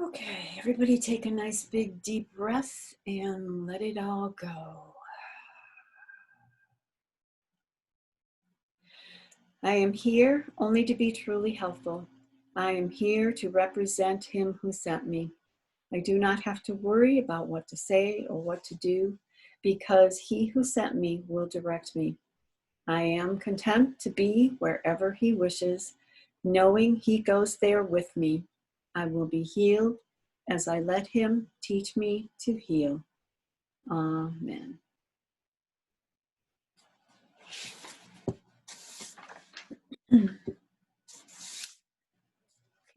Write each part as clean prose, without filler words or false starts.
Okay, everybody take a nice big deep breath and let it all go. I am here only to be truly helpful. I am here to represent him who sent me. I do not have to worry about what to say or what to do because he who sent me will direct me. I am content to be wherever he wishes, knowing he goes there with me. I will be healed as I let him teach me to heal. Amen.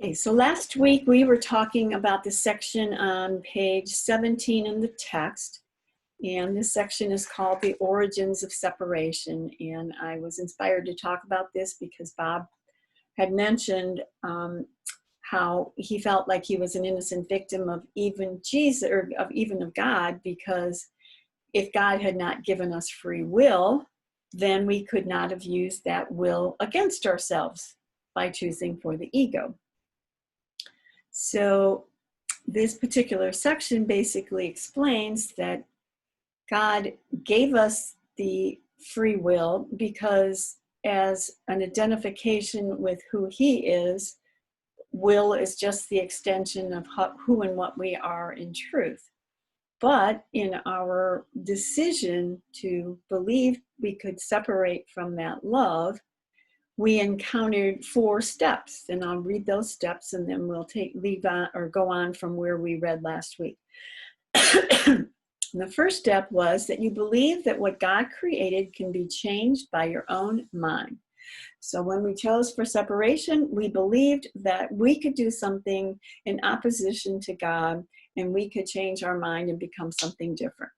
Okay, so last week we were talking about the section on page 17 in the text, and this section is called The Origins of Separation. And I was inspired to talk about this because Bob had mentioned how he felt like he was an innocent victim of even Jesus, or of God, because if God had not given us free will, then we could not have used that will against ourselves by choosing for the ego. So this particular section basically explains that God gave us the free will because as an identification with who he is, will is just the extension of who and what we are in truth. But in our decision to believe we could separate from that love, we encountered 4 steps, and I'll read those steps and then we'll go on from where we read last week. The first step was that you believe that what God created can be changed by your own mind. So when we chose for separation, we believed that we could do something in opposition to God and we could change our mind and become something different.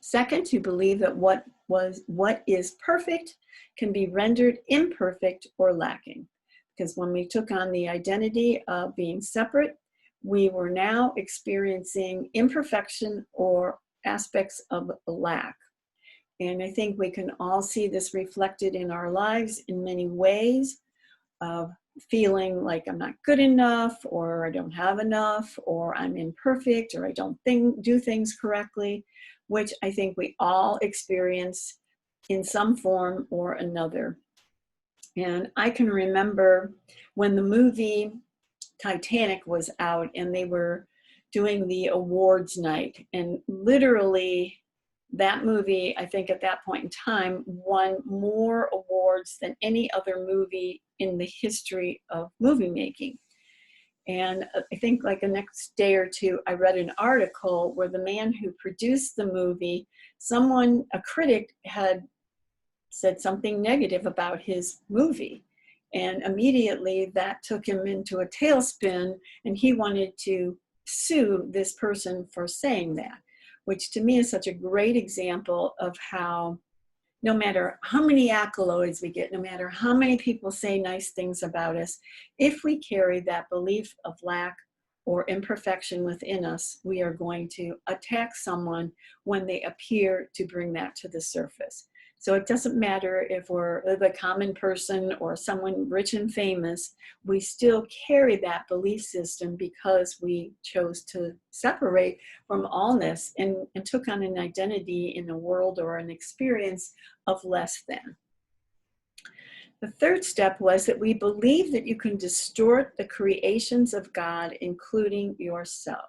Second, you believe that what is perfect can be rendered imperfect or lacking. Because when we took on the identity of being separate, we were now experiencing imperfection or aspects of lack. And I think we can all see this reflected in our lives in many ways of feeling like I'm not good enough, or I don't have enough, or I'm imperfect, or I don't do things correctly, which I think we all experience in some form or another. And I can remember when the movie Titanic was out and they were doing the awards night, and literally that movie, I think at that point in time, won more awards than any other movie in the history of movie making. And I think like the next day or two, I read an article where the man who produced the movie, a critic had said something negative about his movie. And immediately that took him into a tailspin, and he wanted to sue this person for saying that, which to me is such a great example of how no matter how many accolades we get, no matter how many people say nice things about us, if we carry that belief of lack or imperfection within us, we are going to attack someone when they appear to bring that to the surface. So it doesn't matter if we're the common person or someone rich and famous, we still carry that belief system because we chose to separate from allness and took on an identity in a world or an experience of less than. The third step was that we believe that you can distort the creations of God, including yourself.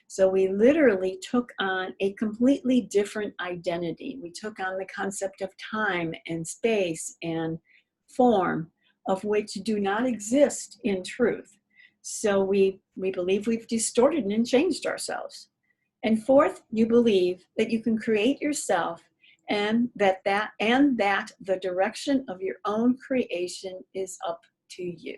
So we literally took on a completely different identity. We took on the concept of time and space and form, of which do not exist in truth. So we believe we've distorted and changed ourselves. And fourth, you believe that you can create yourself and that the direction of your own creation is up to you.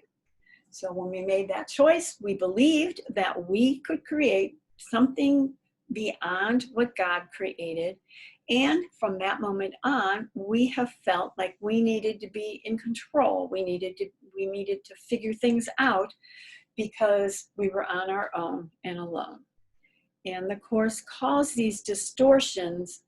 So when we made that choice, we believed that we could create something beyond what God created. And from that moment on, we have felt like we needed to be in control. We needed to figure things out because we were on our own and alone. And the Course calls these distortions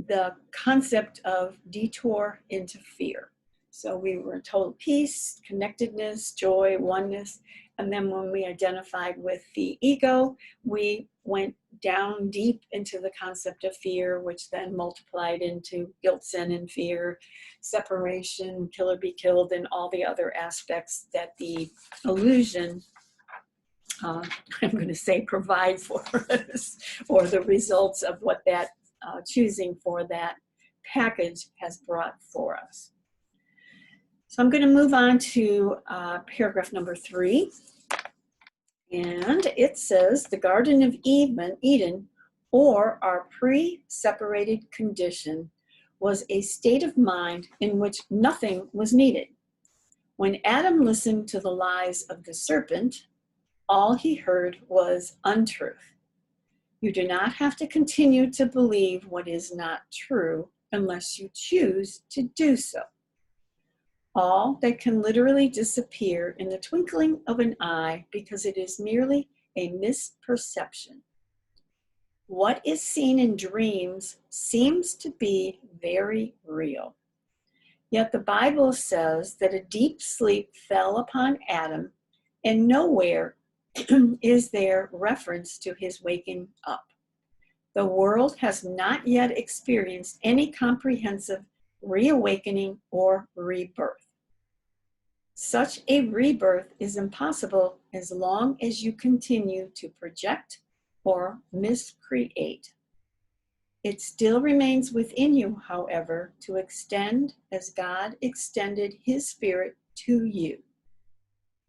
the concept of detour into fear. So we were told peace, connectedness, joy, oneness, And then when we identified with the ego, we went down deep into the concept of fear, which then multiplied into guilt, sin, and fear, separation, kill or be killed, and all the other aspects that the illusion, I'm going to say, provide for us, or the results of what that choosing for that package has brought for us. So I'm going to move on to paragraph number 3. And it says, the Garden of Eden, or our pre-separated condition, was a state of mind in which nothing was needed. When Adam listened to the lies of the serpent, all he heard was untruth. You do not have to continue to believe what is not true unless you choose to do so. All that can literally disappear in the twinkling of an eye because it is merely a misperception. What is seen in dreams seems to be very real. Yet the Bible says that a deep sleep fell upon Adam, and nowhere is there reference to his waking up. The world has not yet experienced any comprehensive reawakening or rebirth. Such a rebirth is impossible as long as you continue to project or miscreate. It still remains within you, however, to extend as God extended his spirit to you.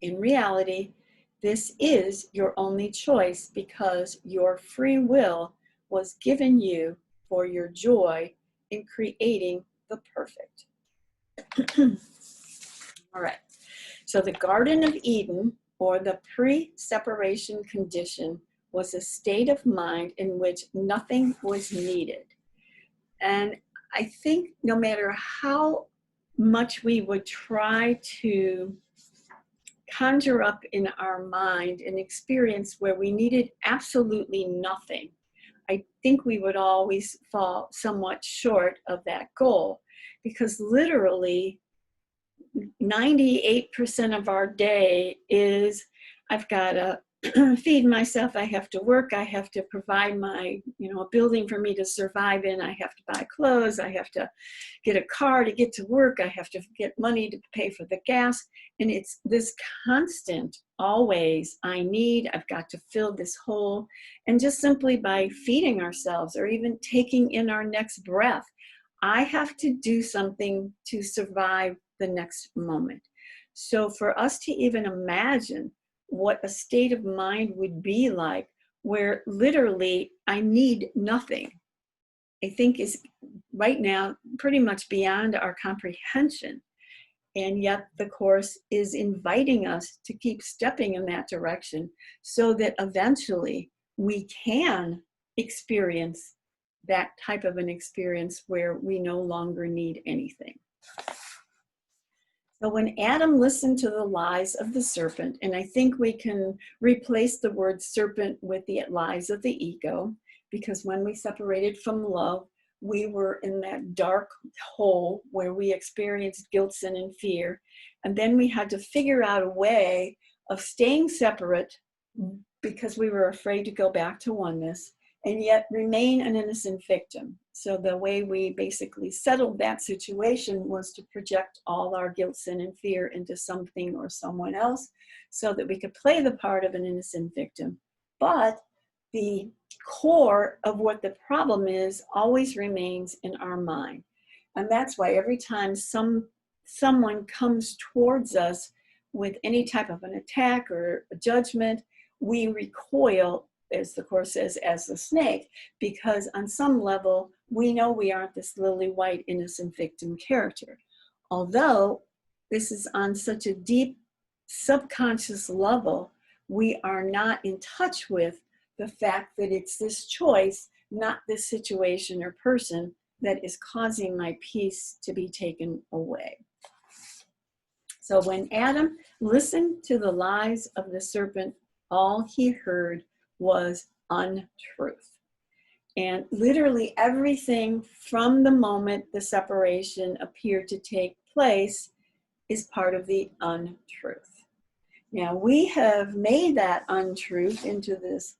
In reality, this is your only choice because your free will was given you for your joy in creating the perfect. All right. So the Garden of Eden, or the pre-separation condition, was a state of mind in which nothing was needed. And I think no matter how much we would try to conjure up in our mind an experience where we needed absolutely nothing, I think we would always fall somewhat short of that goal, because literally 98% of our day is, I've got to feed myself, I have to work, I have to provide my, a building for me to survive in, I have to buy clothes, I have to get a car to get to work, I have to get money to pay for the gas. And it's this constant, always, I've got to fill this hole. And just simply by feeding ourselves or even taking in our next breath, I have to do something to survive the next moment. So for us to even imagine what a state of mind would be like where literally I need nothing, I think is right now pretty much beyond our comprehension. And yet the Course is inviting us to keep stepping in that direction so that eventually we can experience that type of an experience where we no longer need anything. So when Adam listened to the lies of the serpent, and I think we can replace the word serpent with the lies of the ego, because when we separated from love, we were in that dark hole where we experienced guilt, sin, and fear. And then we had to figure out a way of staying separate because we were afraid to go back to oneness, and yet remain an innocent victim. So the way we basically settled that situation was to project all our guilt, sin, and fear into something or someone else so that we could play the part of an innocent victim. But the core of what the problem is always remains in our mind. And that's why every time someone comes towards us with any type of an attack or a judgment, we recoil, as the Course says, as the snake, because on some level, we know we aren't this lily white innocent victim character. Although this is on such a deep subconscious level, we are not in touch with the fact that it's this choice, not this situation or person, that is causing my peace to be taken away. So when Adam listened to the lies of the serpent, all he heard was untruth. And literally everything from the moment the separation appeared to take place is part of the untruth. Now, we have made that untruth into this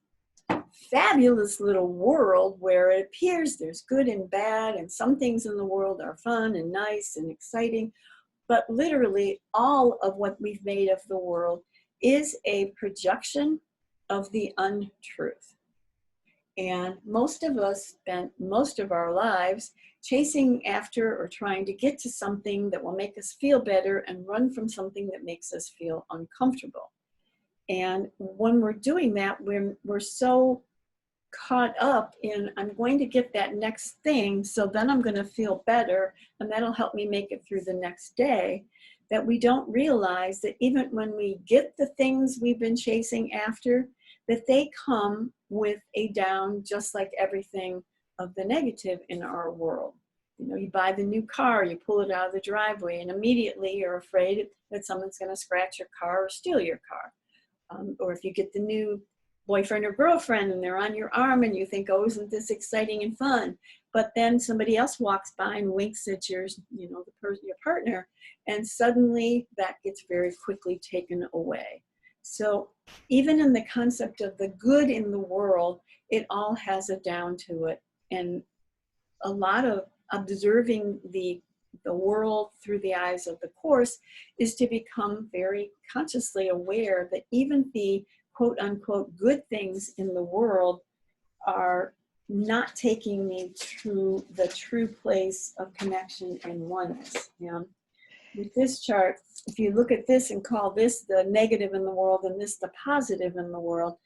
fabulous little world where it appears there's good and bad, and some things in the world are fun and nice and exciting, but literally all of what we've made of the world is a projection of the untruth. And most of us spent most of our lives chasing after or trying to get to something that will make us feel better and run from something that makes us feel uncomfortable. And when we're doing that, we're so caught up in, I'm going to get that next thing, so then I'm going to feel better, and that'll help me make it through the next day, that we don't realize that even when we get the things we've been chasing after, that they come with a down, just like everything of the negative in our world. You know, you buy the new car, you pull it out of the driveway, and immediately you're afraid that someone's going to scratch your car or steal your car. Or if you get the new boyfriend or girlfriend and they're on your arm and you think, oh, isn't this exciting and fun? But then somebody else walks by and winks at your partner, and suddenly that gets very quickly taken away. So even in the concept of the good in the world, it all has a down to it. And a lot of observing the world through the eyes of the Course is to become very consciously aware that even the quote unquote good things in the world are not taking me to the true place of connection and oneness. And with this chart, if you look at this and call this the negative in the world and this the positive in the world,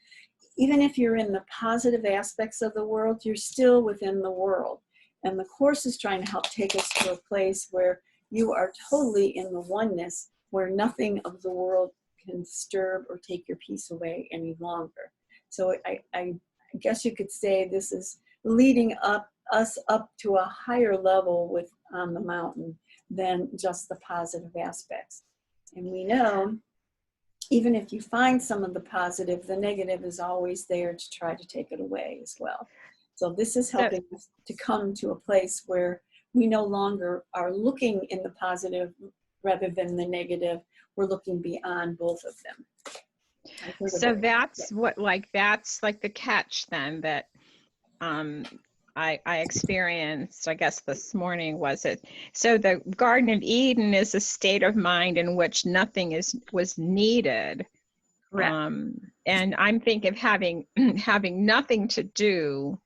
even if you're in the positive aspects of the world, you're still within the world. And the Course is trying to help take us to a place where you are totally in the oneness, where nothing of the world can disturb or take your peace away any longer. So I guess you could say this is leading us up to a higher level on the mountain than just the positive aspects. And we know, even if you find some of the positive, the negative is always there to try to take it away as well. So this is helping us to come to a place where we no longer are looking in the positive rather than the negative. We're looking beyond both of them. So that's that's like the catch then that I experienced, I guess this morning was it. So the Garden of Eden is a state of mind in which nothing was needed. Correct. And I'm thinking of having nothing to do,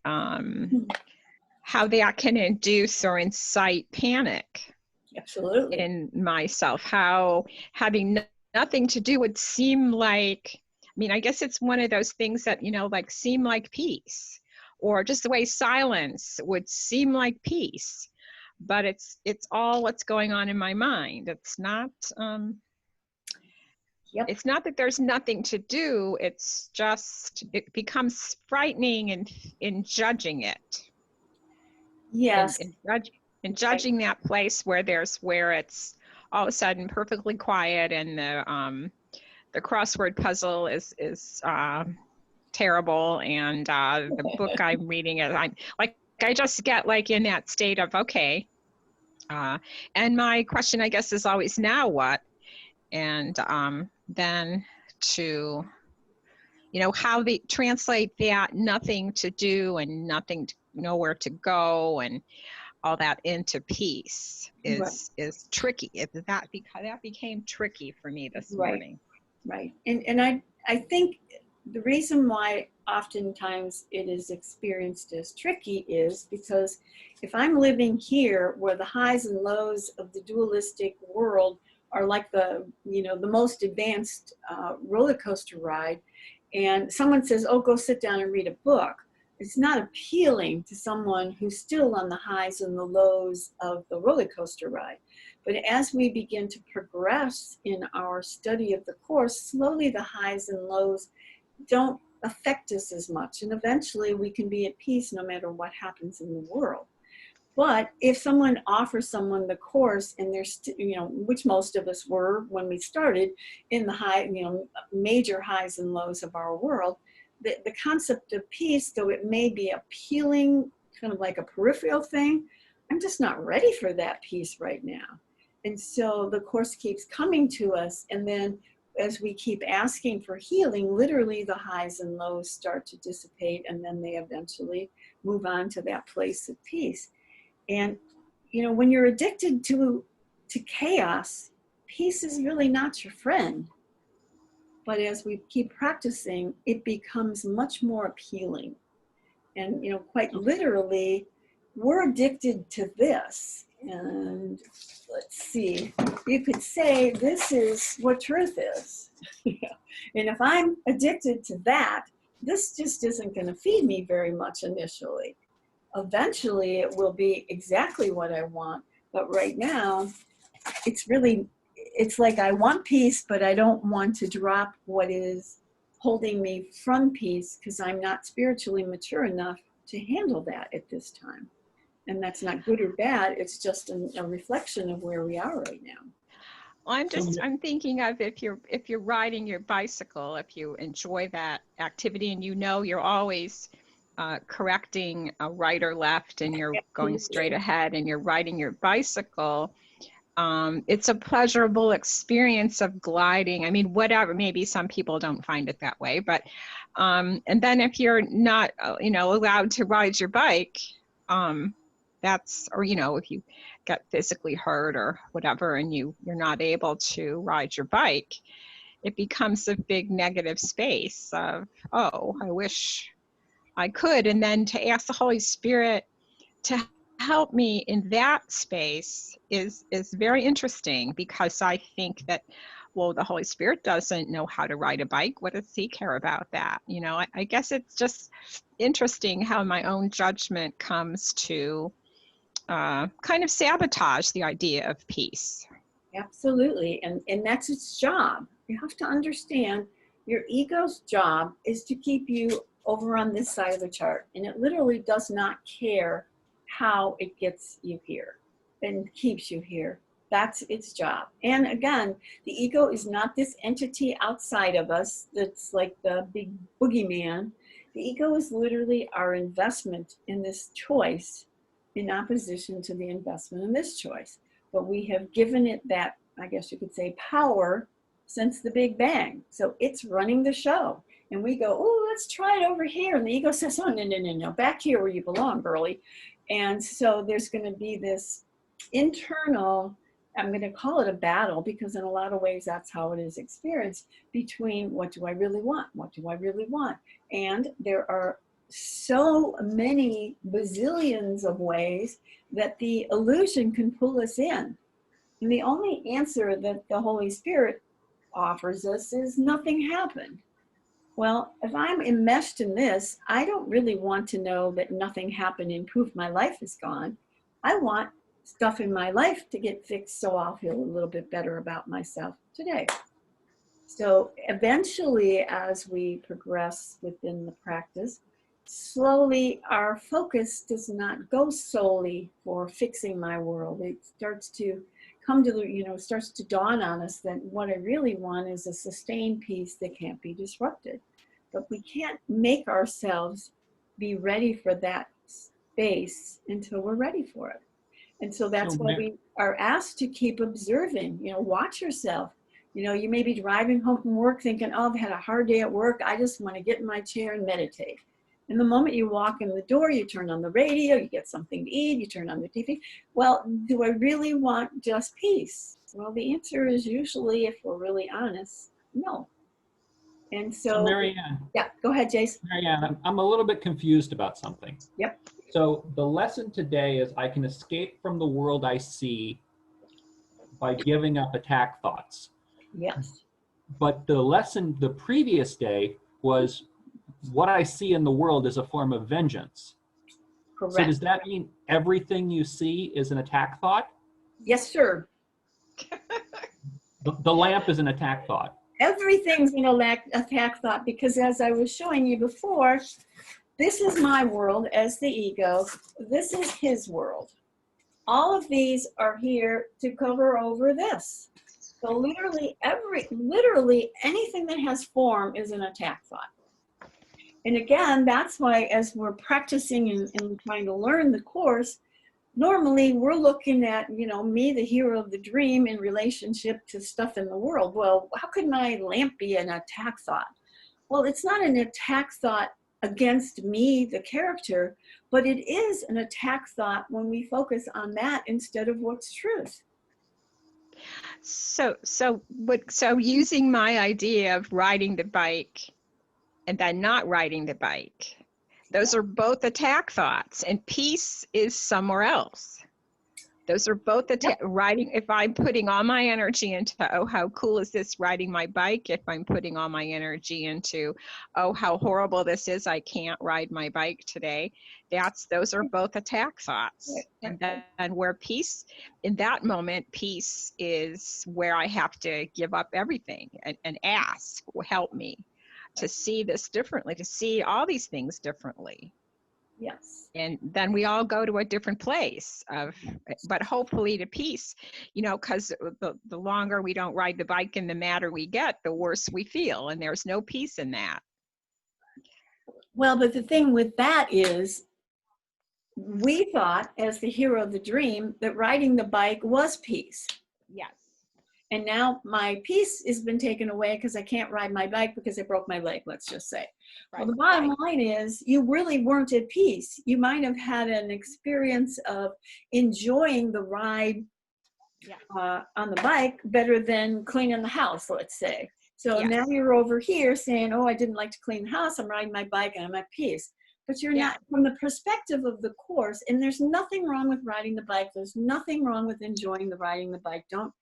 how that can induce or incite panic. Absolutely. In myself, how having nothing to do would seem like, I mean, I guess it's one of those things that, like seem like peace, or just the way silence would seem like peace, but it's all what's going on in my mind. It's not, it's not that there's nothing to do. It's just, it becomes frightening in judging it. Yes. And judging that place where it's all of a sudden perfectly quiet, and the crossword puzzle is terrible, and the book I'm reading I just get like in that state of okay, and my question I guess is always now what, and then to how they translate that nothing to do and nothing to nowhere to go and all that into peace is tricky. That became tricky for me this morning. Right. And I think the reason why oftentimes it is experienced as tricky is because if I'm living here where the highs and lows of the dualistic world are like the most advanced roller coaster ride, and someone says, oh, go sit down and read a book, it's not appealing to someone who's still on the highs and the lows of the roller coaster ride. But as we begin to progress in our study of the Course, slowly the highs and lows don't affect us as much. And eventually we can be at peace no matter what happens in the world. But if someone offers someone the Course and they're, which most of us were when we started in the major highs and lows of our world, the concept of peace, though it may be appealing, kind of like a peripheral thing, I'm just not ready for that peace right now. And so the Course keeps coming to us, and then as we keep asking for healing, literally the highs and lows start to dissipate, and then they eventually move on to that place of peace. And, you know, when you're addicted to chaos, peace is really not your friend. But as we keep practicing, it becomes much more appealing. And, you know, quite literally, we're addicted to this. And let's see, you could say this is what truth is. And if I'm addicted to that, this just isn't going to feed me very much initially. Eventually, it will be exactly what I want. But right now, it's like I want peace, but I don't want to drop what is holding me from peace because I'm not spiritually mature enough to handle that at this time. And that's not good or bad. It's just a reflection of where we are right now. I'm thinking of if you're riding your bicycle, if you enjoy that activity and you know you're always correcting a right or left and you're going straight ahead and you're riding your bicycle, it's a pleasurable experience of gliding. I mean, whatever, maybe some people don't find it that way, but, and then if you're not, allowed to ride your bike, or, if you get physically hurt or whatever, and you're not able to ride your bike, it becomes a big negative space of, oh, I wish I could. And then to ask the Holy Spirit to help me in that space is very interesting, because I think that, well, the Holy Spirit doesn't know how to ride a bike. What does he care about that? I guess it's just interesting how my own judgment comes to kind of sabotage the idea of peace. Absolutely. And that's its job. You have to understand your ego's job is to keep you over on this side of the chart. And it literally does not care how it gets you here and keeps you here. That's its job. And again, the ego is not this entity outside of us that's like the big boogeyman. The ego is literally our investment in this choice in opposition to the investment in this choice. But we have given it that, I guess you could say, power since the Big Bang. So it's running the show. And we go, oh, let's try it over here. And the ego says, oh, no, back here where you belong, girlie. And so there's going to be this internal, I'm going to call it a battle, because in a lot of ways that's how it is experienced, between what do I really want? What do I really want? And there are so many bazillions of ways that the illusion can pull us in. And the only answer that the Holy Spirit offers us is nothing happened. Well, if I'm enmeshed in this, I don't really want to know that nothing happened and proof my life is gone. I want stuff in my life to get fixed so I'll feel a little bit better about myself today. So eventually, as we progress within the practice, slowly our focus does not go solely for fixing my world. It starts to come to starts to dawn on us that what I really want is a sustained peace that can't be disrupted. But we can't make ourselves be ready for that space until we're ready for it. And so that's why we are asked to keep observing, watch yourself. You may be driving home from work thinking, oh, I've had a hard day at work. I just want to get in my chair and meditate. And the moment you walk in the door, you turn on the radio, you get something to eat, you turn on the TV. Well, do I really want just peace? Well, the answer is usually, if we're really honest, no. And so Marianne. Yeah, go ahead, Jason. Marianne, I'm a little bit confused about something. Yep. So the lesson today is I can escape from the world I see by giving up attack thoughts. Yes. But the lesson the previous day was what I see in the world is a form of vengeance. Correct. So does that mean everything you see is an attack thought? Yes, sir. The lamp is an attack thought. Everything's an attack thought, because as I was showing you before, this is my world as the ego. This is his world. All of these are here to cover over this. So literally anything that has form is an attack thought. And again, that's why as we're practicing and trying to learn the course, normally we're looking at, you know, me, the hero of the dream, in relationship to stuff in the world. Well, how could my lamp be an attack thought? Well, it's not an attack thought against me, the character, but it is an attack thought when we focus on that instead of what's truth. So using my idea of riding the bike and then not riding the bike, those are both attack thoughts, and peace is somewhere else. Those are both riding. If I'm putting all my energy into, oh, how cool is this riding my bike? If I'm putting all my energy into, oh, how horrible this is, I can't ride my bike today. Those are both attack thoughts. And then where peace, in that moment, peace is where I have to give up everything and ask, help me to see this differently, to see all these things differently. Yes. And then we all go to a different place but hopefully to peace, you know, because the longer we don't ride the bike and the madder we get, the worse we feel. And there's no peace in that. Well, but the thing with that is, we thought, as the hero of the dream, that riding the bike was peace. Yes. And now my peace has been taken away because I can't ride my bike because I broke my leg, let's just say. Right. Well, the bottom line is, you really weren't at peace. You might have had an experience of enjoying the ride on the bike better than cleaning the house, let's say. So now you're over here saying, oh, I didn't like to clean the house, I'm riding my bike and I'm at peace. But you're not, from the perspective of the Course, and there's nothing wrong with riding the bike. There's nothing wrong with enjoying the riding the bike. Don't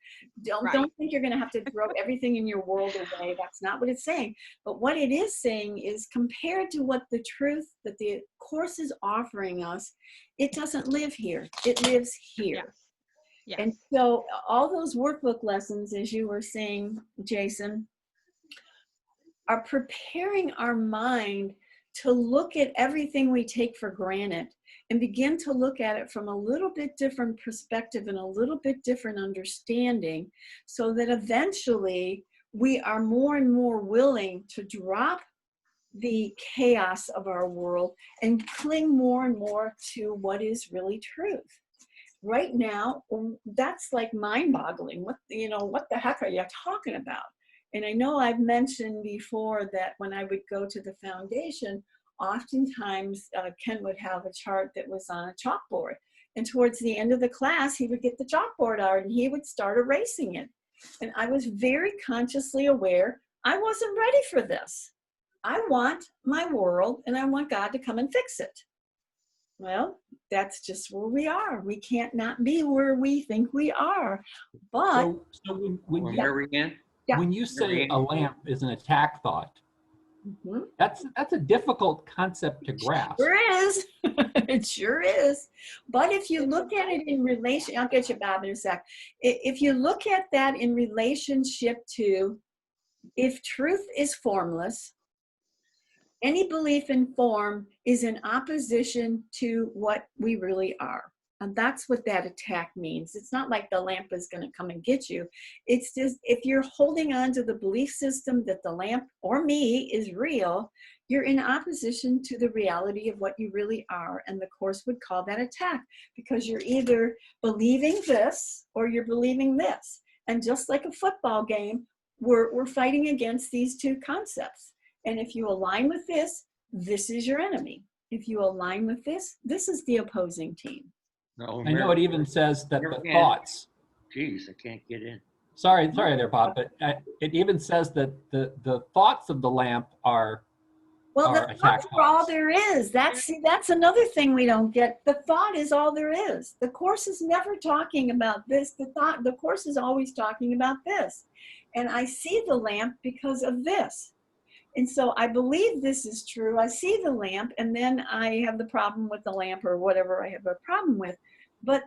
think you're going to have to throw everything in your world away. That's not what it's saying. But what it is saying is, compared to what the truth that the Course is offering us, it doesn't live here. It lives here. Yes. And so all those workbook lessons, as you were saying, Jason, are preparing our mind to look at everything we take for granted and begin to look at it from a little bit different perspective and a little bit different understanding, so that eventually we are more and more willing to drop the chaos of our world and cling more and more to what is really truth. Right now, that's like mind-boggling. What the heck are you talking about? And I know I've mentioned before that when I would go to the foundation, oftentimes Ken would have a chart that was on a chalkboard. And towards the end of the class, he would get the chalkboard out and he would start erasing it. And I was very consciously aware I wasn't ready for this. I want my world and I want God to come and fix it. Well, that's just where we are. We can't not be where we think we are. But when you say a lamp is an attack thought, that's a difficult concept to grasp. Sure is. It sure is. But if you look at it in relation, I'll get you, Bob, in a sec. If you look at that in relationship to, if truth is formless, any belief in form is in opposition to what we really are. And that's what that attack means. It's not like the lamp is going to come and get you. It's just, if you're holding on to the belief system that the lamp or me is real, you're in opposition to the reality of what you really are. And the Course would call that attack, because you're either believing this or you're believing this. And just like a football game, we're fighting against these two concepts. And if you align with this, this is your enemy. If you align with this, this is the opposing team. No, I know it even says that the thoughts. Geez, I can't get in. Sorry there, Bob, but it even says that the thoughts of the lamp are. Well, the thoughts are all there is. That's another thing we don't get. The thought is all there is. The Course is never talking about this. The Course is always talking about this. And I see the lamp because of this. And so I believe this is true. I see the lamp, and then I have the problem with the lamp, or whatever I have a problem with. But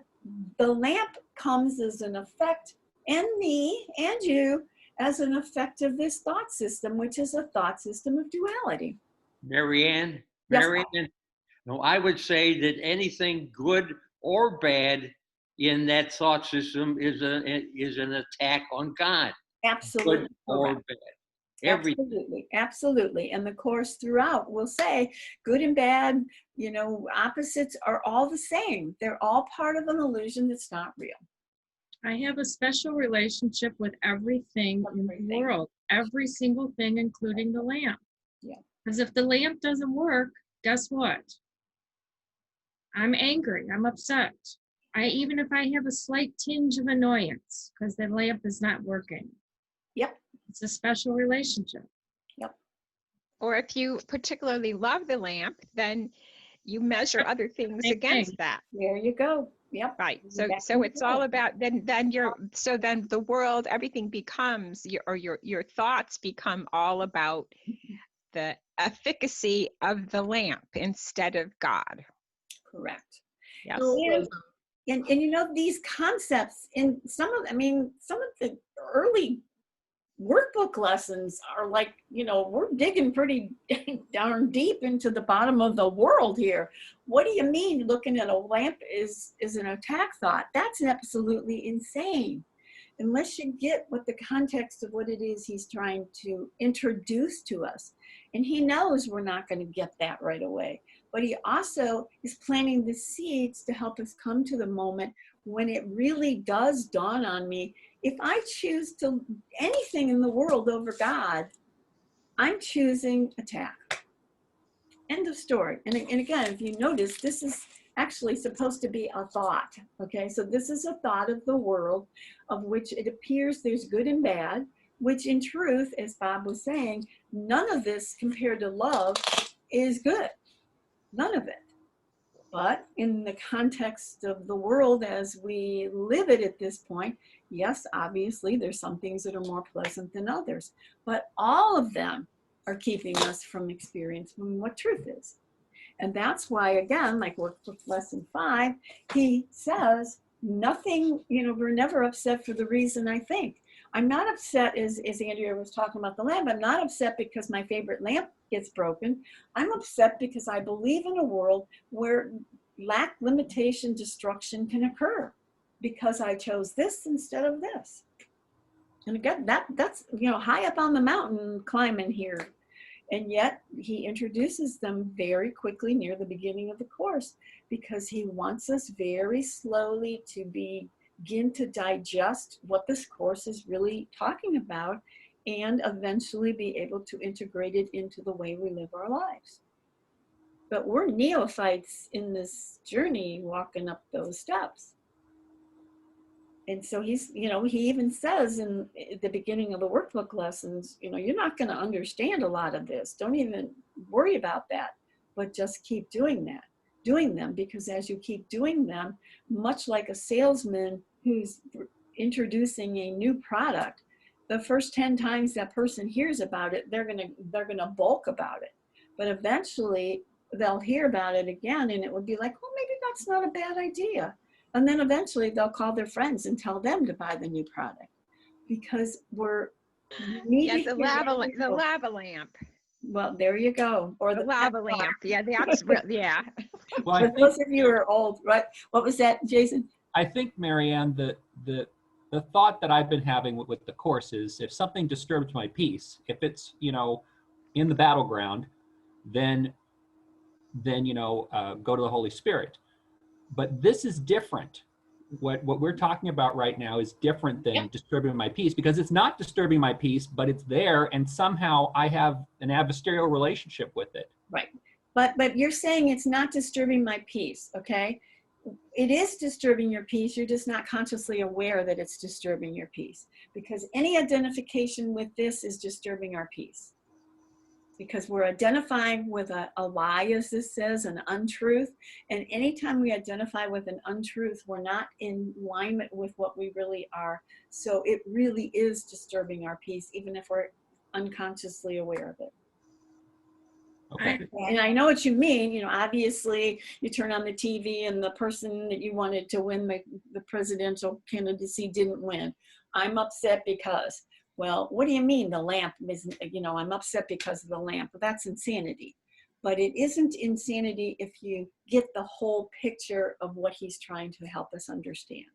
the lamp comes as an effect, and me and you as an effect of this thought system, which is a thought system of duality. Marianne, Yes, no, I would say that anything good or bad in that thought system is an attack on God. Absolutely. Good or bad. everything. Absolutely, absolutely. And the Course throughout will say good and bad, you know, opposites are all the same. They're all part of an illusion that's not real. I have a special relationship with everything in the Everything. world, every single thing, including the lamp. Yeah. Because if the lamp doesn't work, guess what? I'm angry, I'm upset. Even if I have a slight tinge of annoyance because the lamp is not working. Yep. It's a special relationship. Or if you particularly love the lamp, then you measure other things Same against thing. that. There you go. Yep. Right. Back So in it's the all day. about then the world, everything becomes your thoughts become all about the efficacy of the lamp instead of God. Correct. Yes. And you know, these concepts in some of the early workbook lessons are like, you know, we're digging pretty darn deep into the bottom of the world here. What do you mean looking at a lamp is an attack thought? That's absolutely insane. Unless you get what the context of what it is he's trying to introduce to us. And he knows we're not going to get that right away. But he also is planting the seeds to help us come to the moment when it really does dawn on me. If I choose to anything in the world over God, I'm choosing attack. End of story. And again, if you notice, this is actually supposed to be a thought. Okay, so this is a thought of the world of which it appears there's good and bad, which in truth, as Bob was saying, none of this compared to love is good. None of it. But in the context of the world as we live it at this point, yes, obviously there's some things that are more pleasant than others, but all of them are keeping us from experiencing what truth is. And that's why, again, like workbook lesson 5, he says, nothing, you know, we're never upset for the reason I think. I'm not upset, as Andrea was talking about the lamp, I'm not upset because my favorite lamp gets broken. I'm upset because I believe in a world where lack, limitation, destruction can occur because I chose this instead of this. And again, that's, you know, high up on the mountain climbing here. And yet he introduces them very quickly near the beginning of the Course because he wants us very slowly to begin to digest what this Course is really talking about and eventually be able to integrate it into the way we live our lives. But we're neophytes in this journey walking up those steps. And so he's, you know, he even says in the beginning of the workbook lessons, you know, you're not going to understand a lot of this. Don't even worry about that, but just keep doing them, because as you keep doing them, much like a salesman who's introducing a new product, the first 10 times that person hears about it, they're going to bulk about it. But eventually they'll hear about it again and it would be like, well, maybe that's not a bad idea. And then eventually they'll call their friends and tell them to buy the new product because The lava lamp. Well, there you go. Or The lava lamp. Yeah, that's real. Yeah. Well, I For think, those of you who are old, right? What was that, Jason? I think, Marianne, the thought that I've been having with the Course is if something disturbs my peace, if it's, you know, in the battleground, then you know, go to the Holy Spirit. But this is different. What we're talking about right now is different than disturbing my peace, because it's not disturbing my peace, but it's there, and somehow I have an adversarial relationship with it. Right. But you're saying it's not disturbing my peace, okay? It is disturbing your peace. You're just not consciously aware that it's disturbing your peace, because any identification with this is disturbing our peace. Because we're identifying with a lie, as this says, an untruth. And anytime we identify with an untruth, we're not in alignment with what we really are. So it really is disturbing our peace, even if we're unconsciously aware of it. Okay. And I know what you mean. You know, obviously, you turn on the TV and the person that you wanted to win the presidential candidacy didn't win. I'm upset because. Well, what do you mean the lamp isn't, you know, I'm upset because of the lamp. Well, that's insanity. But it isn't insanity if you get the whole picture of what he's trying to help us understand.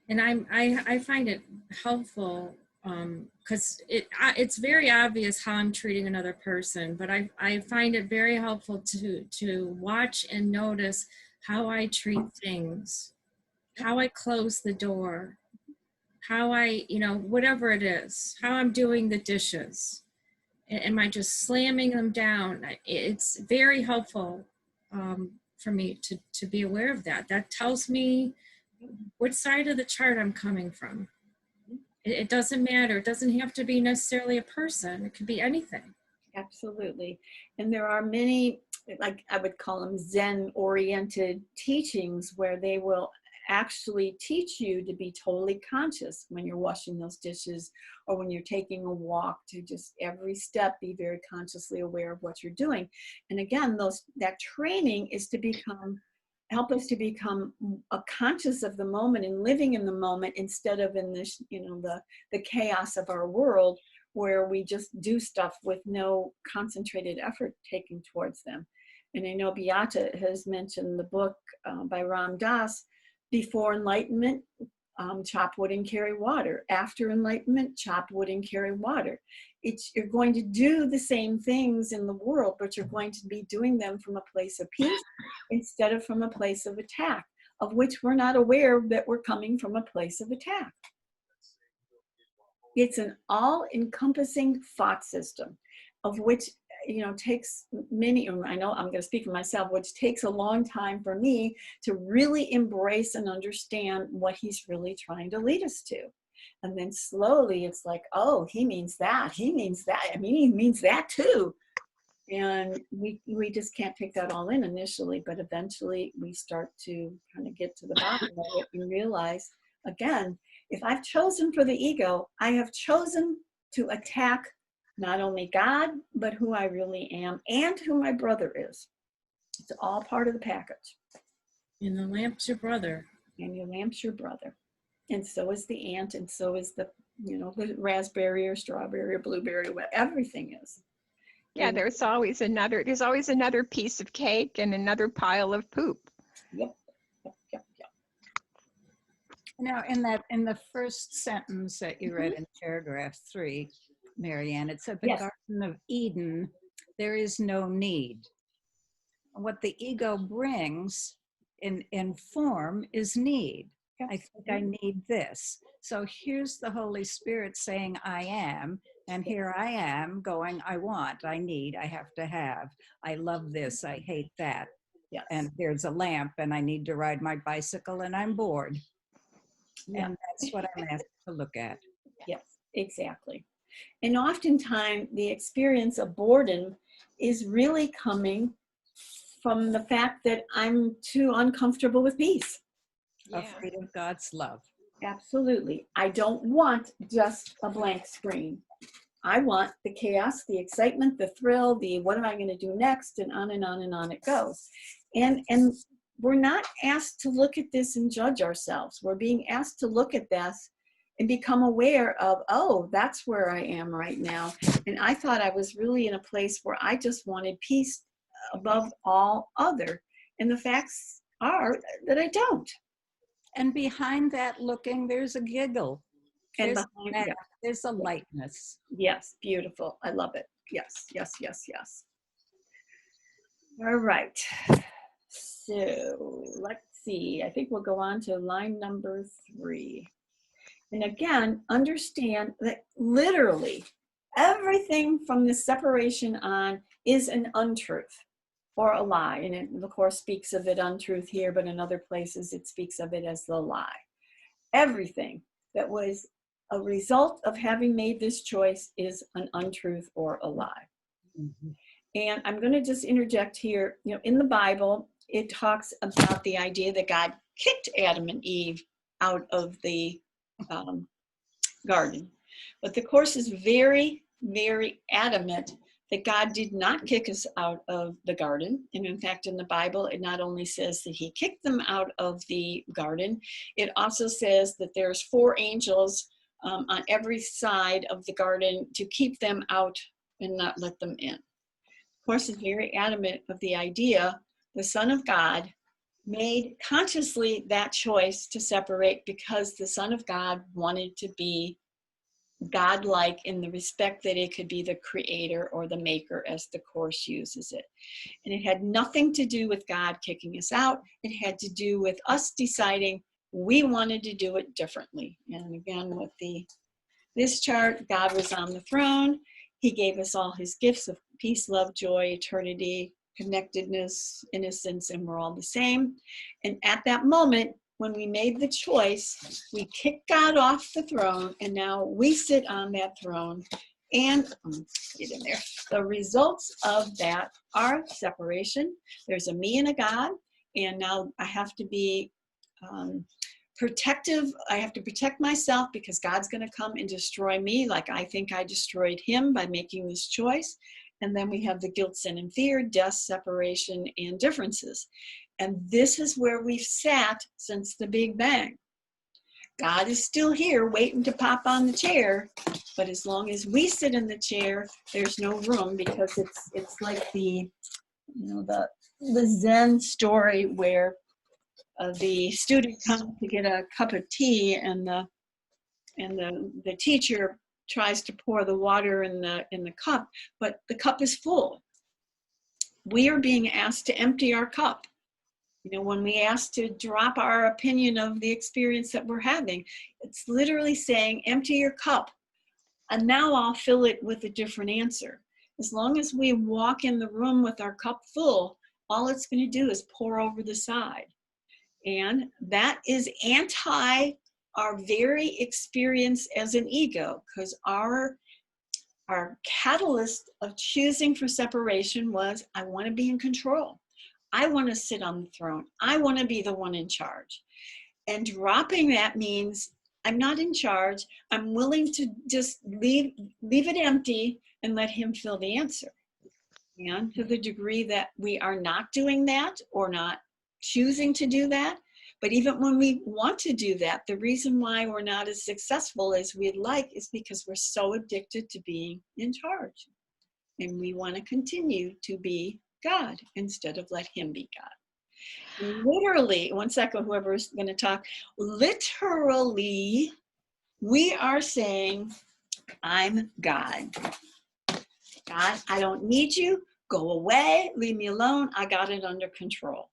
And I find it helpful because it's very obvious how I'm treating another person, but I find it very helpful to watch and notice how I treat things, how I close the door, how I, whatever it is, how I'm doing the dishes. Am I just slamming them down? It's very helpful for me to be aware of that. That tells me what side of the chart I'm coming from. It doesn't matter. It doesn't have to be necessarily a person. It could be anything. Absolutely. And there are many, like I would call them Zen-oriented teachings, where they will actually teach you to be totally conscious when you're washing those dishes or when you're taking a walk, to just every step be very consciously aware of what you're doing. And again, that training is to help us to become conscious of the moment and living in the moment, instead of in this, the chaos of our world, where we just do stuff with no concentrated effort taken towards them. And I know Beata has mentioned the book by Ram Dass, Before Enlightenment, chop wood and carry water. After enlightenment, chop wood and carry water. You're going to do the same things in the world, but you're going to be doing them from a place of peace instead of from a place of attack, of which we're not aware that we're coming from a place of attack. It's an all-encompassing thought system, of which takes many, I know I'm going to speak for myself, which takes a long time for me to really embrace and understand what he's really trying to lead us to. And then slowly it's like, oh, he means that. He means that. I mean, he means that too. And we just can't take that all in initially, but eventually we start to kind of get to the bottom of it and realize, again, if I've chosen for the ego, I have chosen to attack not only God, but who I really am and who my brother is. It's all part of the package. And the lamp's your brother. And your lamp's your brother. And so is the ant, and so is the raspberry or strawberry or blueberry, what everything is. Yeah, And there's always another piece of cake and another pile of poop. Yep. Now, in the first sentence that you read in paragraph 3, Marianne, it said the Yes. Garden of Eden, there is no need. What the ego brings in form is need. I think I need this. So here's the Holy Spirit saying, I am, and here I am going, I want, I need, I have to have, I love this, I hate that. Yes. And there's a lamp and I need to ride my bicycle and I'm bored. Yeah. And that's what I'm asked to look at. Yes, exactly. And oftentimes the experience of boredom is really coming from the fact that I'm too uncomfortable with peace. Afraid of God's love. Absolutely. I don't want just a blank screen. I want the chaos, the excitement, the thrill, the what am I going to do next, and on and on and on it goes. And we're not asked to look at this and judge ourselves. We're being asked to look at this and become aware of, oh, that's where I am right now. And I thought I was really in a place where I just wanted peace above all other. And the facts are that I don't. And behind that looking, there's a giggle. And There's, behind, yeah. there's a lightness. Yes, beautiful. I love it. Yes, yes, yes, yes. All right. So let's see. I think we'll go on to line number 3. And again, understand that literally everything from the separation on is an untruth or a lie. And it, of course, speaks of it untruth here, but in other places it speaks of it as the lie. Everything that was a result of having made this choice is an untruth or a lie. Mm-hmm. And I'm going to just interject here, in the Bible, it talks about the idea that God kicked Adam and Eve out of the garden. But the Course is very, very adamant that God did not kick us out of the garden. And in fact, in the Bible, it not only says that he kicked them out of the garden, it also says that there's 4 angels on every side of the garden to keep them out and not let them in. The Course is very adamant of the idea the Son of God made consciously that choice to separate because the Son of God wanted to be godlike in the respect that it could be the creator or the maker, as the Course uses it. And it had nothing to do with God kicking us out. It had to do with us deciding we wanted to do it differently. And again, with this chart, God was on the throne. He gave us all his gifts of peace, love, joy, eternity, connectedness, innocence, and we're all the same. And at that moment, when we made the choice, we kicked God off the throne, and now we sit on that throne. And get in there. The results of that are separation. There's a me and a God, and now I have to be protective. I have to protect myself because God's going to come and destroy me like I think I destroyed him by making this choice. And then we have the guilt, sin, and fear, death, separation, and differences. And this is where we've sat since the Big Bang. God is still here waiting to pop on the chair, but as long as we sit in the chair, there's no room, because it's like the Zen story where the student comes to get a cup of tea, and the teacher tries to pour the water in the cup, but the cup is full. We are being asked to empty our cup. When we ask to drop our opinion of the experience that we're having, it's literally saying, empty your cup, and now I'll fill it with a different answer. As long as we walk in the room with our cup full, all it's going to do is pour over the side. And that is anti our very experience as an ego, because our catalyst of choosing for separation was, I want to be in control. I want to sit on the throne. I want to be the one in charge. And dropping that means I'm not in charge. I'm willing to just leave it empty and let him fill the answer. And to the degree that we are not doing that or not choosing to do that, but even when we want to do that, the reason why we're not as successful as we'd like is because we're so addicted to being in charge. And we want to continue to be God instead of let him be God. Literally, one second, whoever's going to talk, literally, we are saying, I'm God. God, I don't need you. Go away. Leave me alone. I got it under control.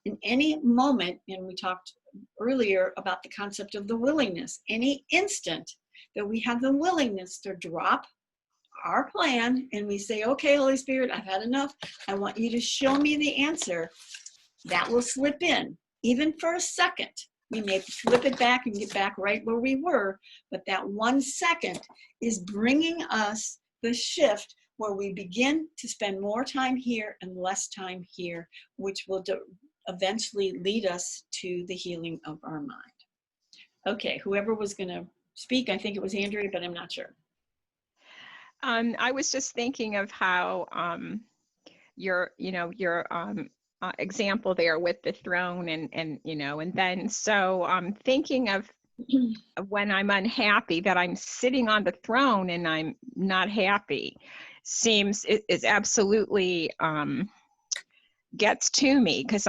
In any moment, and we talked earlier about the concept of the willingness, any instant that we have the willingness to drop our plan and we say, okay, Holy Spirit, I've had enough. I want you to show me the answer. That will slip in, even for a second. We may flip it back and get back right where we were, but that 1 second is bringing us the shift where we begin to spend more time here and less time here, which will eventually lead us to the healing of our mind. Okay, whoever was going to speak, I think it was Andrea, but I'm not sure. I was just thinking of how your example there with the throne and then so I'm thinking of when I'm unhappy, that I'm sitting on the throne and I'm not happy, seems is absolutely gets to me, because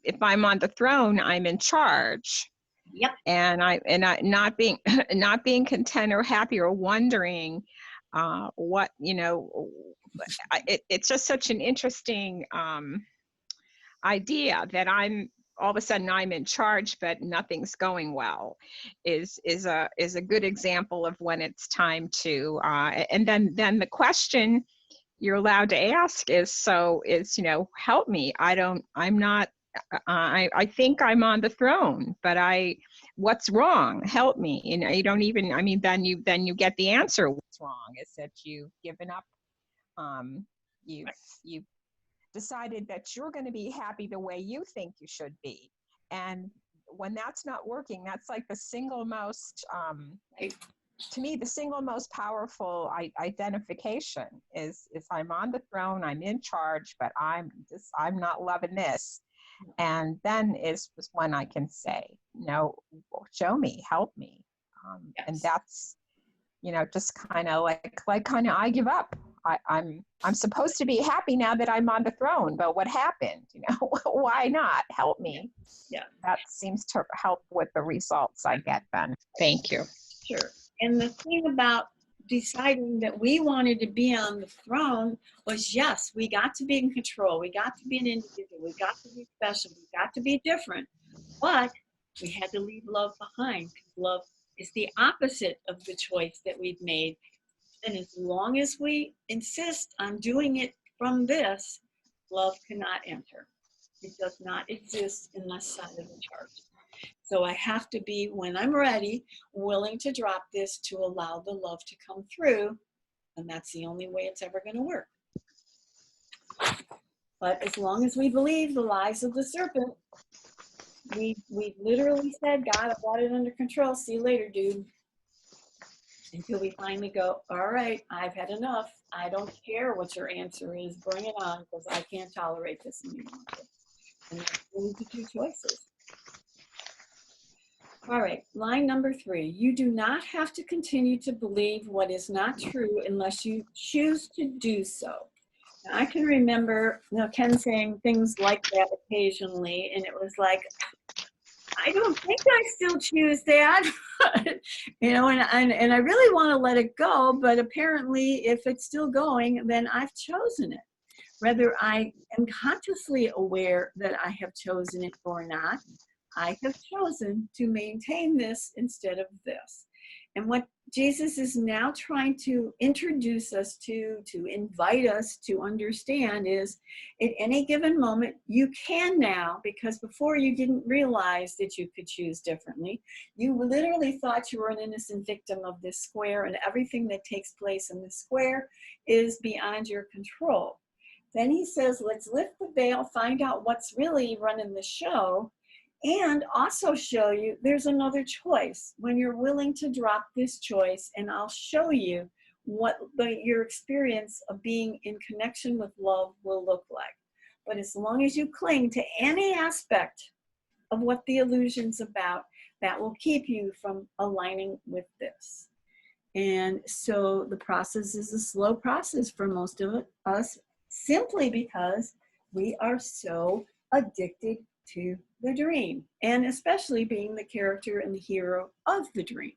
if I'm on the throne, I'm in charge. Yep. And I not being content or happy or wondering what, it's just such an interesting idea that all of a sudden I'm in charge, but nothing's going well, is a good example of when it's time to, and then the question you're allowed to ask is, help me. I think I'm on the throne, but what's wrong? Help me. You don't even, then you get the answer. What's wrong is that you've given up. You've decided that you're going to be happy the way you think you should be. And when that's not working, that's like the single most, to me, the single most powerful identification is I'm on the throne, I'm in charge, but I'm not loving this. And then is when I can say, no, show me, help me. Yes. And that's, just kind of like I give up. I'm supposed to be happy now that I'm on the throne, but what happened? Why not? Help me. Yeah. That seems to help with the results I get then. Thank you. Sure. And the thing about deciding that we wanted to be on the throne was, yes, we got to be in control. We got to be an individual. We got to be special. We got to be different. But we had to leave love behind. Love is the opposite of the choice that we've made. And as long as we insist on doing it from this, love cannot enter. It does not exist in this side of the chart. So I have to be, when I'm ready, willing to drop this to allow the love to come through. And that's the only way it's ever going to work. But as long as we believe the lies of the serpent, we literally said, God, I got it under control. See you later, dude. Until we finally go, all right, I've had enough. I don't care what your answer is. Bring it on, because I can't tolerate this anymore. And that's really the two choices. All right, line number 3. You do not have to continue to believe what is not true unless you choose to do so. Now, I can remember, Ken saying things like that occasionally, and it was like, I don't think I still choose that, and I really want to let it go, but apparently if it's still going, then I've chosen it. Whether I am consciously aware that I have chosen it or not, I have chosen to maintain this instead of this. And what Jesus is now trying to introduce us to invite us to understand is, at any given moment, you can now, because before you didn't realize that you could choose differently. You literally thought you were an innocent victim of this square, and everything that takes place in the square is beyond your control. Then he says, let's lift the veil, find out what's really running the show, and also show you there's another choice when you're willing to drop this choice, and I'll show you what your experience of being in connection with love will look like. But as long as you cling to any aspect of what the illusion's about, that will keep you from aligning with this. And so the process is a slow process for most of us, simply because we are so addicted to the dream, and especially being the character and the hero of the dream.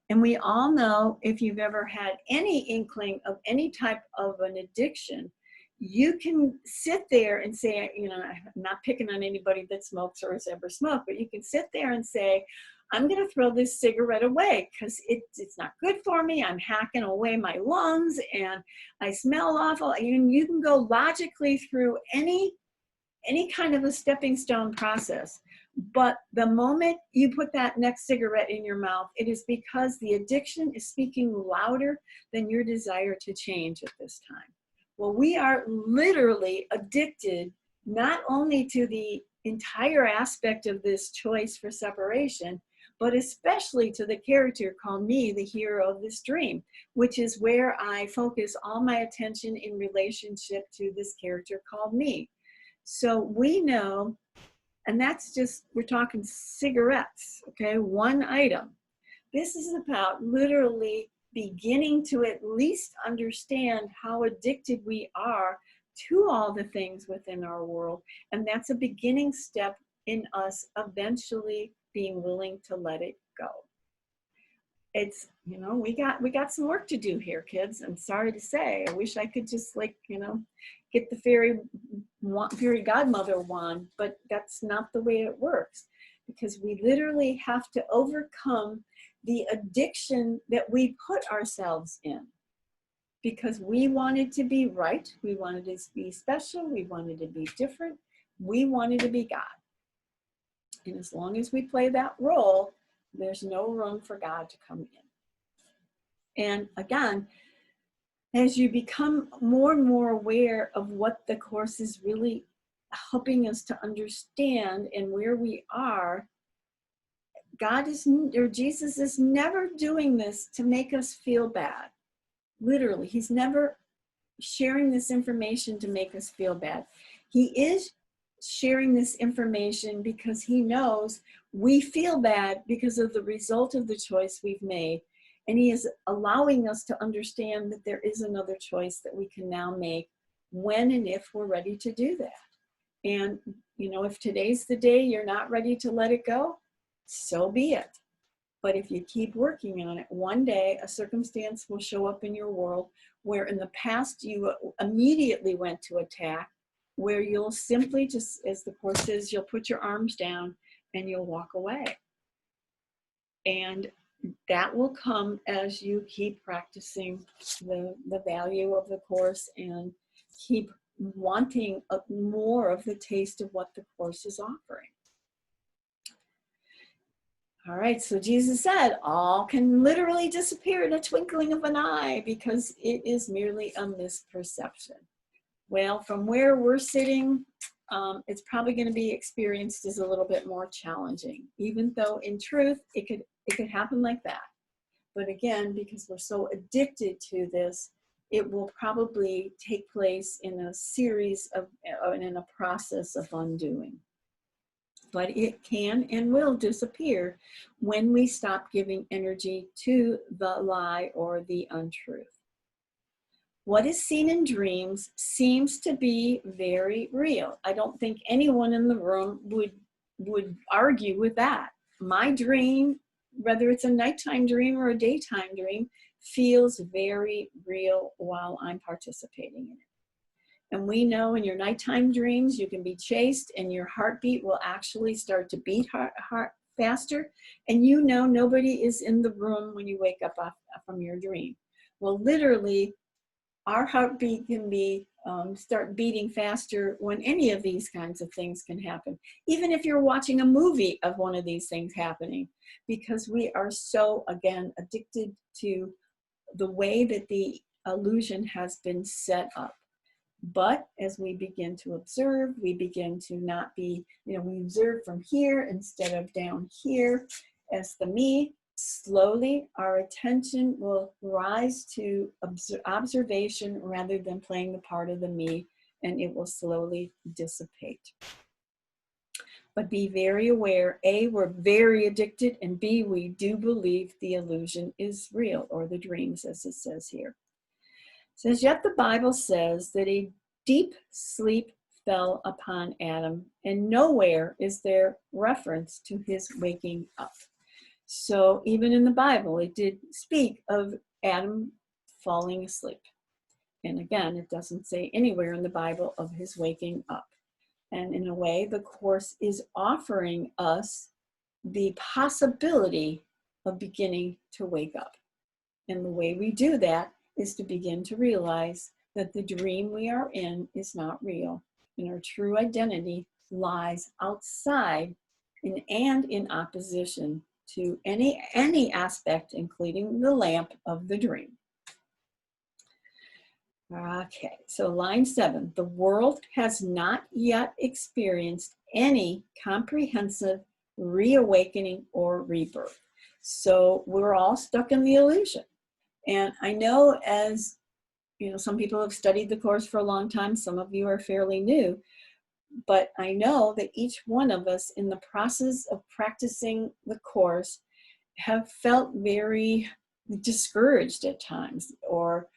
And we all know, if you've ever had any inkling of any type of an addiction, you can sit there and say, I'm not picking on anybody that smokes or has ever smoked, but you can sit there and say, I'm going to throw this cigarette away because it's not good for me. I'm hacking away my lungs and I smell awful. And you can go logically through any kind of a stepping stone process. But the moment you put that next cigarette in your mouth, it is because the addiction is speaking louder than your desire to change at this time. Well, we are literally addicted not only to the entire aspect of this choice for separation, but especially to the character called me, the hero of this dream, which is where I focus all my attention in relationship to this character called me. So we know, and that's just, we're talking cigarettes, okay, one item. This is about literally beginning to at least understand how addicted we are to all the things within our world. And that's a beginning step in us eventually being willing to let it go. It's, we got some work to do here, kids. I'm sorry to say. I wish I could just get the fairy godmother wand, but that's not the way it works, because we literally have to overcome the addiction that we put ourselves in, because we wanted to be right, we wanted to be special, we wanted to be different, we wanted to be God. And as long as we play that role, there's no room for God to come in. And again, as you become more and more aware of what the Course is really helping us to understand and where we are, Jesus is never doing this to make us feel bad. Literally, he's never sharing this information to make us feel bad. He is sharing this information because he knows we feel bad because of the result of the choice we've made. And he is allowing us to understand that there is another choice that we can now make when and if we're ready to do that. And, if today's the day you're not ready to let it go, so be it. But if you keep working on it, one day a circumstance will show up in your world where in the past you immediately went to attack, where you'll simply just, as the Course says, you'll put your arms down and you'll walk away. And that will come as you keep practicing the value of the Course and keep wanting more of the taste of what the Course is offering. All right, so Jesus said, all can literally disappear in a twinkling of an eye because it is merely a misperception. Well, from where we're sitting, it's probably going to be experienced as a little bit more challenging, even though in truth, it could happen like that. But again, because we're so addicted to this, it will probably take place in a series of, in a process of undoing. But it can and will disappear when we stop giving energy to the lie or the untruth. What is seen in dreams seems to be very real. I don't think anyone in the room would argue with that. My dream, whether it's a nighttime dream or a daytime dream, feels very real while I'm participating in it. And we know in your nighttime dreams, you can be chased and your heartbeat will actually start to beat faster. And you know nobody is in the room when you wake up from your dream. Well, literally, our heartbeat can be start beating faster when any of these kinds of things can happen. Even if you're watching a movie of one of these things happening, because we are so, again, addicted to the way that the illusion has been set up. But as we begin to observe, we begin to not be, we observe from here instead of down here as the me. Slowly, our attention will rise to observation rather than playing the part of the me, and it will slowly dissipate. But be very aware, A, we're very addicted, and B, we do believe the illusion is real, or the dreams, as it says here. It says, yet the Bible says that a deep sleep fell upon Adam, and nowhere is there reference to his waking up. So even in the Bible, it did speak of Adam falling asleep. And again, it doesn't say anywhere in the Bible of his waking up. And in a way, the Course is offering us the possibility of beginning to wake up. And the way we do that is to begin to realize that the dream we are in is not real. And our true identity lies outside and in opposition to any aspect, including the lamp of the dream. Okay, so line 7, the world has not yet experienced any comprehensive reawakening or rebirth. So we're all stuck in the illusion. And I know, as some people have studied the Course for a long time, some of you are fairly new, but I know that each one of us in the process of practicing the Course have felt very discouraged at times, or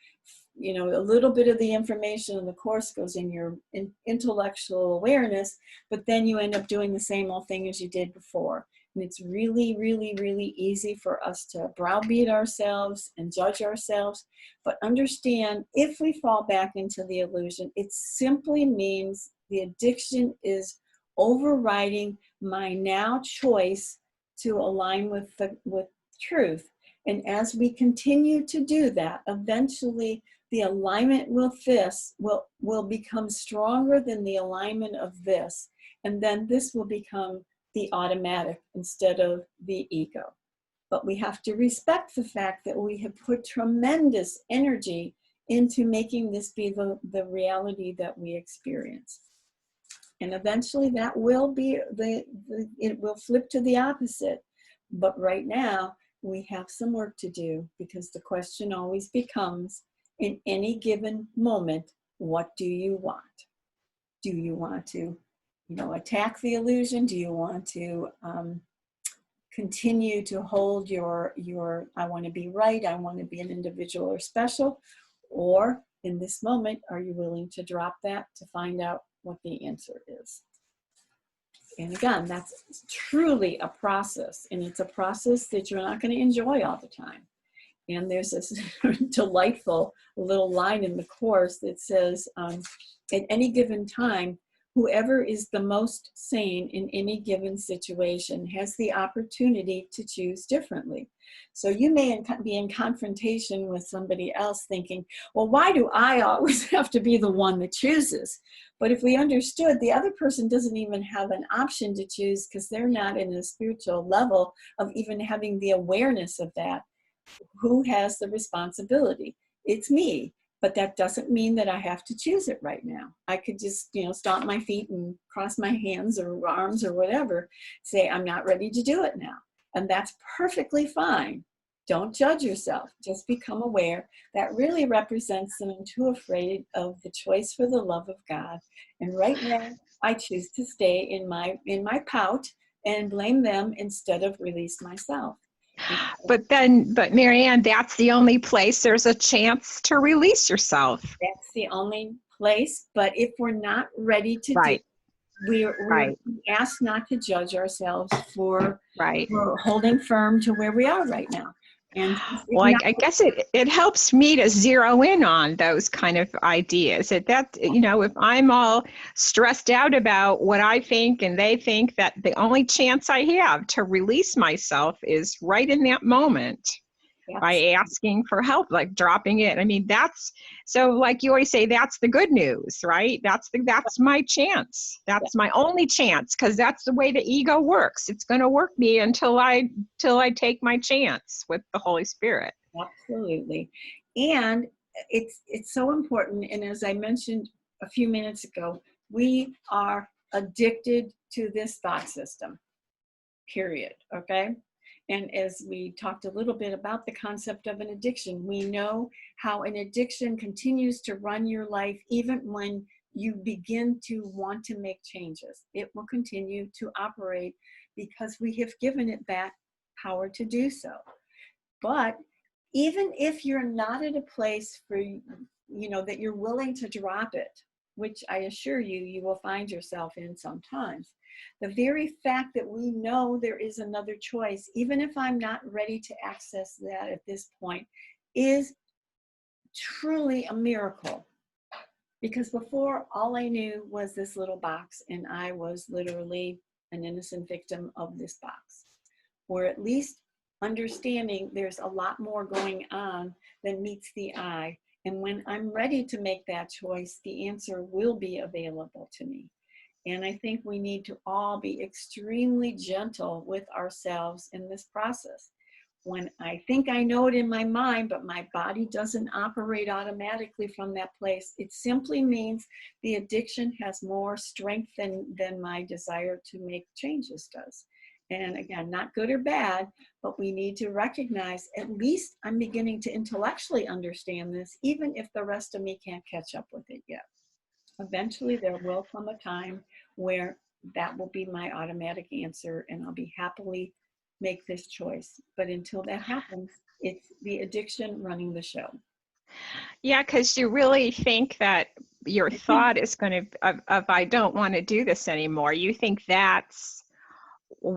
a little bit of the information in the Course goes in your intellectual awareness, but then you end up doing the same old thing as you did before. And it's really, really, really easy for us to browbeat ourselves and judge ourselves. But understand, if we fall back into the illusion, it simply means the addiction is overriding my now choice to align with truth. And as we continue to do that, eventually the alignment will become stronger than the alignment of this. And then this will become the automatic instead of the ego. But we have to respect the fact that we have put tremendous energy into making this be the reality that we experience. And eventually that will be it will flip to the opposite. But right now we have some work to do, because the question always becomes, in any given moment, what do you want? Do you want to attack the illusion? Do you want to continue to hold your I want to be right, I want to be an individual or special? Or in this moment, are you willing to drop that to find out what the answer is? And again, that's truly a process, and it's a process that you're not going to enjoy all the time. And there's this delightful little line in the Course that says, at any given time, whoever is the most sane in any given situation has the opportunity to choose differently. So you may be in confrontation with somebody else thinking, well, why do I always have to be the one that chooses? But if we understood the other person doesn't even have an option to choose because they're not in a spiritual level of even having the awareness of that, who has the responsibility? It's me. But that doesn't mean that I have to choose it right now. I could just, stomp my feet and cross my hands or arms or whatever, say, I'm not ready to do it now. And that's perfectly fine. Don't judge yourself. Just become aware that really represents that I'm too afraid of the choice for the love of God. And right now, I choose to stay in my pout and blame them instead of release myself. But Marianne, that's the only place there's a chance to release yourself. That's the only place. But if we're not ready to Right. we're asked not to judge ourselves for Right. holding firm to where we are right now. And well, I guess it helps me to zero in on those kind of ideas. That if I'm all stressed out about what I think and they think, that the only chance I have to release myself is right in that moment. By asking for help, like dropping it. I mean, that's so, like you always say, that's the good news, right? That's my chance. That's my only chance, because that's the way the ego works. It's going to work me until I take my chance with the Holy Spirit. Absolutely. And it's so important. And as I mentioned a few minutes ago, we are addicted to this thought system, period. Okay. And as we talked a little bit about the concept of an addiction, we know how an addiction continues to run your life even when you begin to want to make changes. It will continue to operate because we have given it that power to do so. But even if you're not at a place for, that you're willing to drop it, which I assure you, you will find yourself in sometimes. The very fact that we know there is another choice, even if I'm not ready to access that at this point, is truly a miracle. Because before, all I knew was this little box, and I was literally an innocent victim of this box. Or at least understanding there's a lot more going on than meets the eye. And when I'm ready to make that choice, the answer will be available to me. And I think we need to all be extremely gentle with ourselves in this process. When I think I know it in my mind, but my body doesn't operate automatically from that place, it simply means the addiction has more strength than my desire to make changes does. And again, not good or bad, but we need to recognize, at least I'm beginning to intellectually understand this, even if the rest of me can't catch up with it yet. Eventually, there will come a time where that will be my automatic answer, and I'll be happily make this choice. But until that happens, it's the addiction running the show. Yeah, because you really think that your thought is going to, of I don't want to do this anymore. You think that's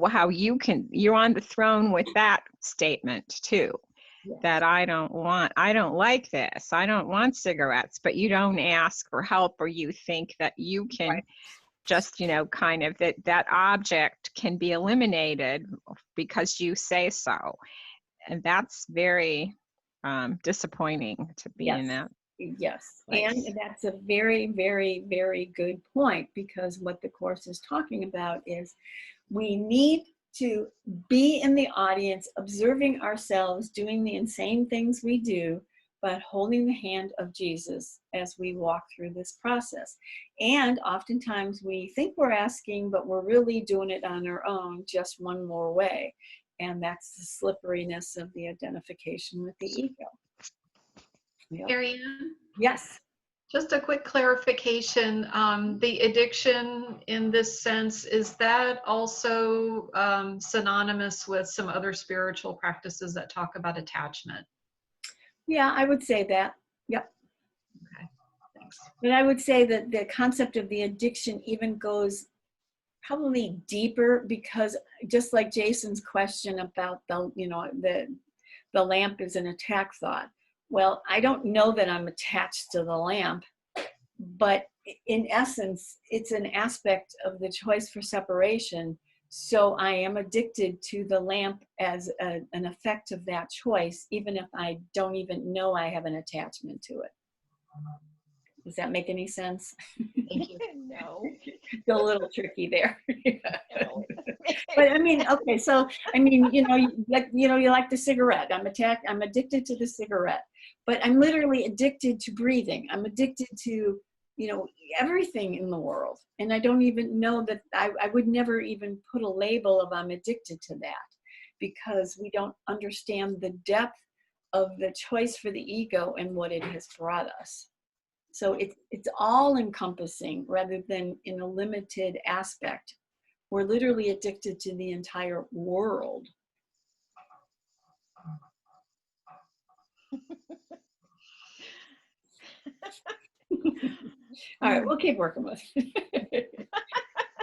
how you're on the throne with that statement too. Yes. That I don't like this. I don't want cigarettes, but you don't ask for help, or you think that you can just, kind of that object can be eliminated because you say so. And that's very disappointing to be in that. Yes, place. And that's a very, very, very good point, because what the Course is talking about is we need to be in the audience, observing ourselves, doing the insane things we do, but holding the hand of Jesus as we walk through this process. And oftentimes we think we're asking, but we're really doing it on our own, just one more way. And that's the slipperiness of the identification with the ego. Yep. Marianne? Yes. Just a quick clarification. The addiction in this sense, is that also synonymous with some other spiritual practices that talk about attachment? Yeah, I would say that. Yep. Okay, thanks. But I would say that the concept of the addiction even goes probably deeper, because just like Jason's question about the, you know, the lamp is an attack thought. Well, I don't know that I'm attached to the lamp, but in essence, it's an aspect of the choice for separation. So I am addicted to the lamp as an effect of that choice, even if I don't even know I have an attachment to it. Does that make any sense? Thank you. No. It's a little tricky there. No. But I mean, okay, so I mean, you know, you like the cigarette. I'm addicted to the cigarette, but I'm literally addicted to breathing. I'm addicted to, you know, everything in the world. And I don't even know that I would never even put a label of I'm addicted to that, because we don't understand the depth of the choice for the ego and what it has brought us. So it's all encompassing rather than in a limited aspect. We're literally addicted to the entire world. All right, we'll keep working with it.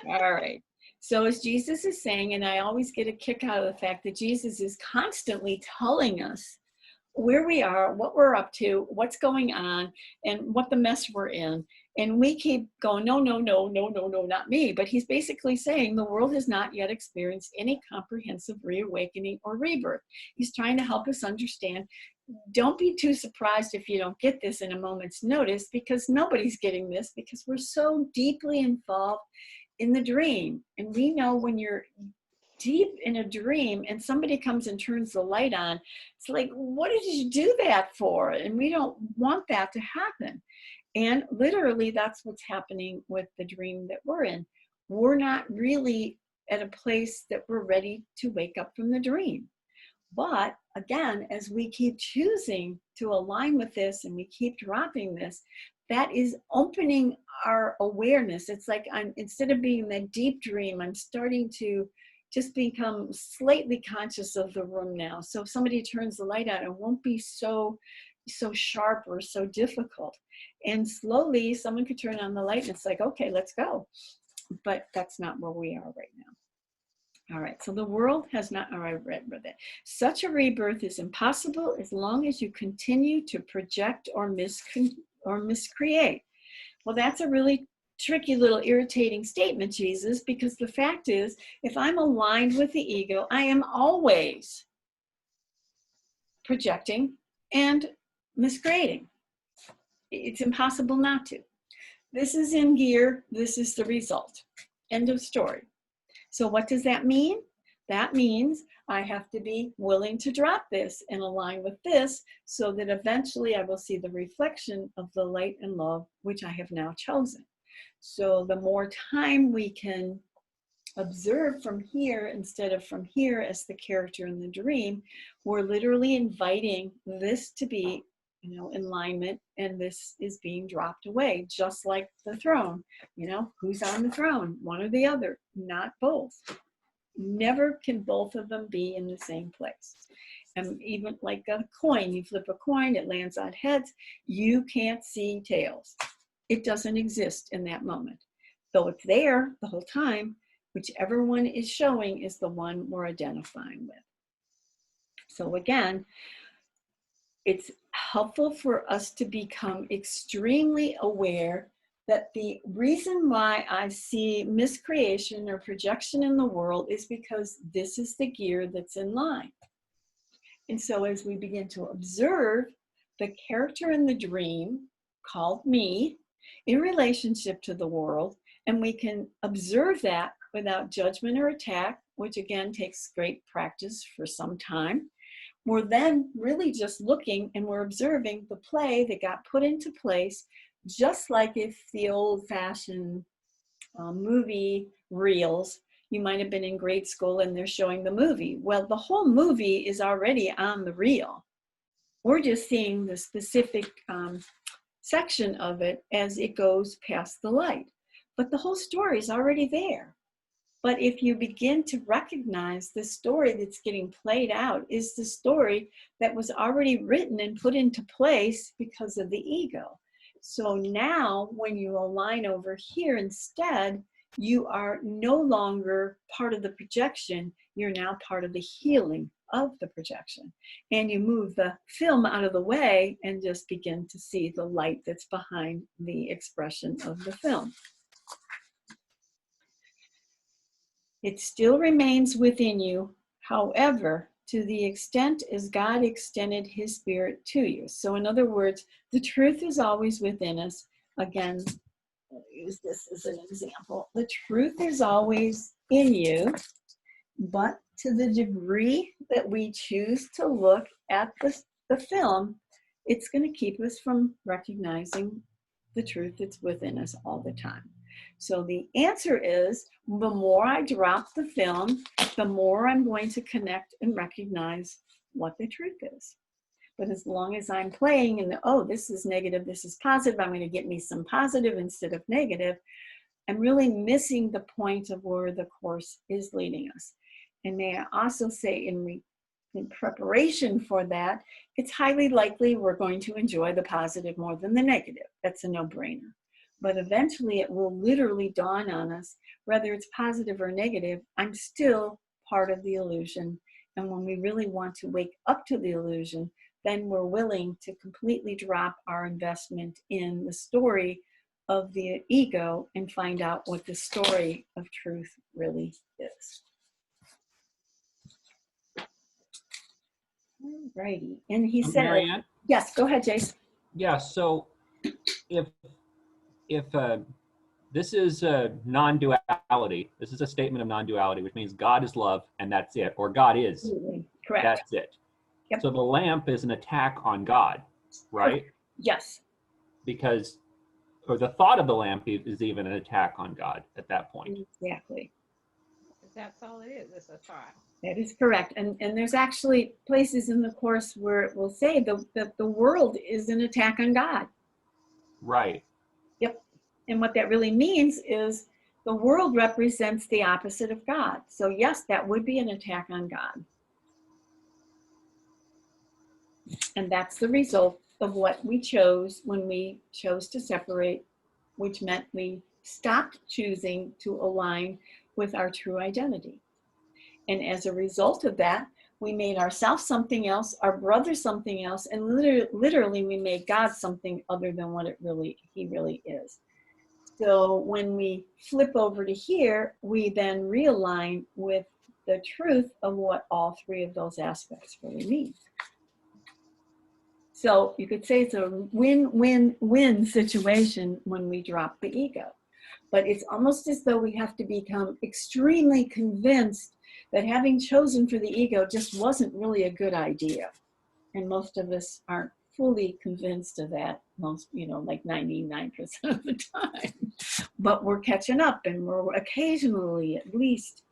All right. So as Jesus is saying, and I always get a kick out of the fact that Jesus is constantly telling us where we are, what we're up to, what's going on, and what the mess we're in. And we keep going, no, no, no, no, no, no, not me. But he's basically saying the world has not yet experienced any comprehensive reawakening or rebirth. He's trying to help us understand. Don't be too surprised if you don't get this in a moment's notice, because nobody's getting this, because we're so deeply involved in the dream. And we know when you're deep in a dream and somebody comes and turns the light on, it's like, what did you do that for? And we don't want that to happen. And literally that's what's happening with the dream that we're in. We're not really at a place that we're ready to wake up from the dream. But again, as we keep choosing to align with this and we keep dropping this, that is opening our awareness. It's like instead of being in that deep dream, I'm starting to just become slightly conscious of the room now. So if somebody turns the light on, it won't be so sharp or so difficult. And slowly someone could turn on the light and it's like, okay, let's go. But that's not where we are right now. All right, so the world has not, all right, I read that. Such a rebirth is impossible as long as you continue to project or miscreate. Well, that's a really tricky little irritating statement, Jesus, because the fact is, if I'm aligned with the ego, I am always projecting and miscreating. It's impossible not to. This is in gear. This is the result. End of story. So what does that mean? That means I have to be willing to drop this and align with this so that eventually I will see the reflection of the light and love which I have now chosen. So the more time we can observe from here instead of from here as the character in the dream, we're literally inviting this to be, you know, in alignment, and this is being dropped away, just like the throne. You know, who's on the throne? One or the other, not both. Never can both of them be in the same place. And even like a coin, you flip a coin, it lands on heads, you can't see tails. It doesn't exist in that moment. Though it's there the whole time, whichever one is showing is the one we're identifying with. So again, it's helpful for us to become extremely aware that the reason why I see miscreation or projection in the world is because this is the gear that's in line. And so as we begin to observe the character in the dream called me in relationship to the world, and we can observe that without judgment or attack, which again takes great practice for some time, we're then really just looking and we're observing the play that got put into place, just like if the old-fashioned movie reels, you might have been in grade school and they're showing the movie. Well, the whole movie is already on the reel. We're just seeing the specific section of it as it goes past the light. But the whole story is already there. But if you begin to recognize the story that's getting played out is the story that was already written and put into place because of the ego. So now when you align over here instead, you are no longer part of the projection, you're now part of the healing of the projection. And you move the film out of the way and just begin to see the light that's behind the expression of the film. It still remains within you, however, to the extent as God extended his spirit to you. So in other words, the truth is always within us. Again, I'll use this as an example. The truth is always in you, but to the degree that we choose to look at the film, it's going to keep us from recognizing the truth that's within us all the time. So the answer is, the more I drop the film, the more I'm going to connect and recognize what the truth is. But as long as I'm playing in the, oh, this is negative, this is positive, I'm going to get me some positive instead of negative, I'm really missing the point of where the Course is leading us. And may I also say, in preparation for that, it's highly likely we're going to enjoy the positive more than the negative. That's a no-brainer. But eventually it will literally dawn on us, whether it's positive or negative, I'm still part of the illusion. And when we really want to wake up to the illusion, then we're willing to completely drop our investment in the story of the ego and find out what the story of truth really is. Alrighty, and he said, Marianne? yes, go ahead, Jace. Yeah, so if this is a non-duality, this is a statement of non-duality, which means God is love and that's it, or God is, Absolutely. Correct. that's it. Yep. So the lamp is an attack on God, right? Yes. Because, or the thought of the lamp is even an attack on God at that point. Exactly. That's all it is. It's a thought. That is correct. And there's actually places in the Course where it will say that the world is an attack on God. Right. Yep. And what that really means is the world represents the opposite of God. So yes, that would be an attack on God. And that's the result of what we chose when we chose to separate, which meant we stopped choosing to align with our true identity. And as a result of that, we made ourselves something else, our brother something else, and literally we made God something other than what he really is. So when we flip over to here, we then realign with the truth of what all three of those aspects really mean. So you could say it's a win-win-win situation when we drop the ego. But it's almost as though we have to become extremely convinced that having chosen for the ego just wasn't really a good idea. And most of us aren't fully convinced of that, most, like 99% of the time. But we're catching up, and we're occasionally at least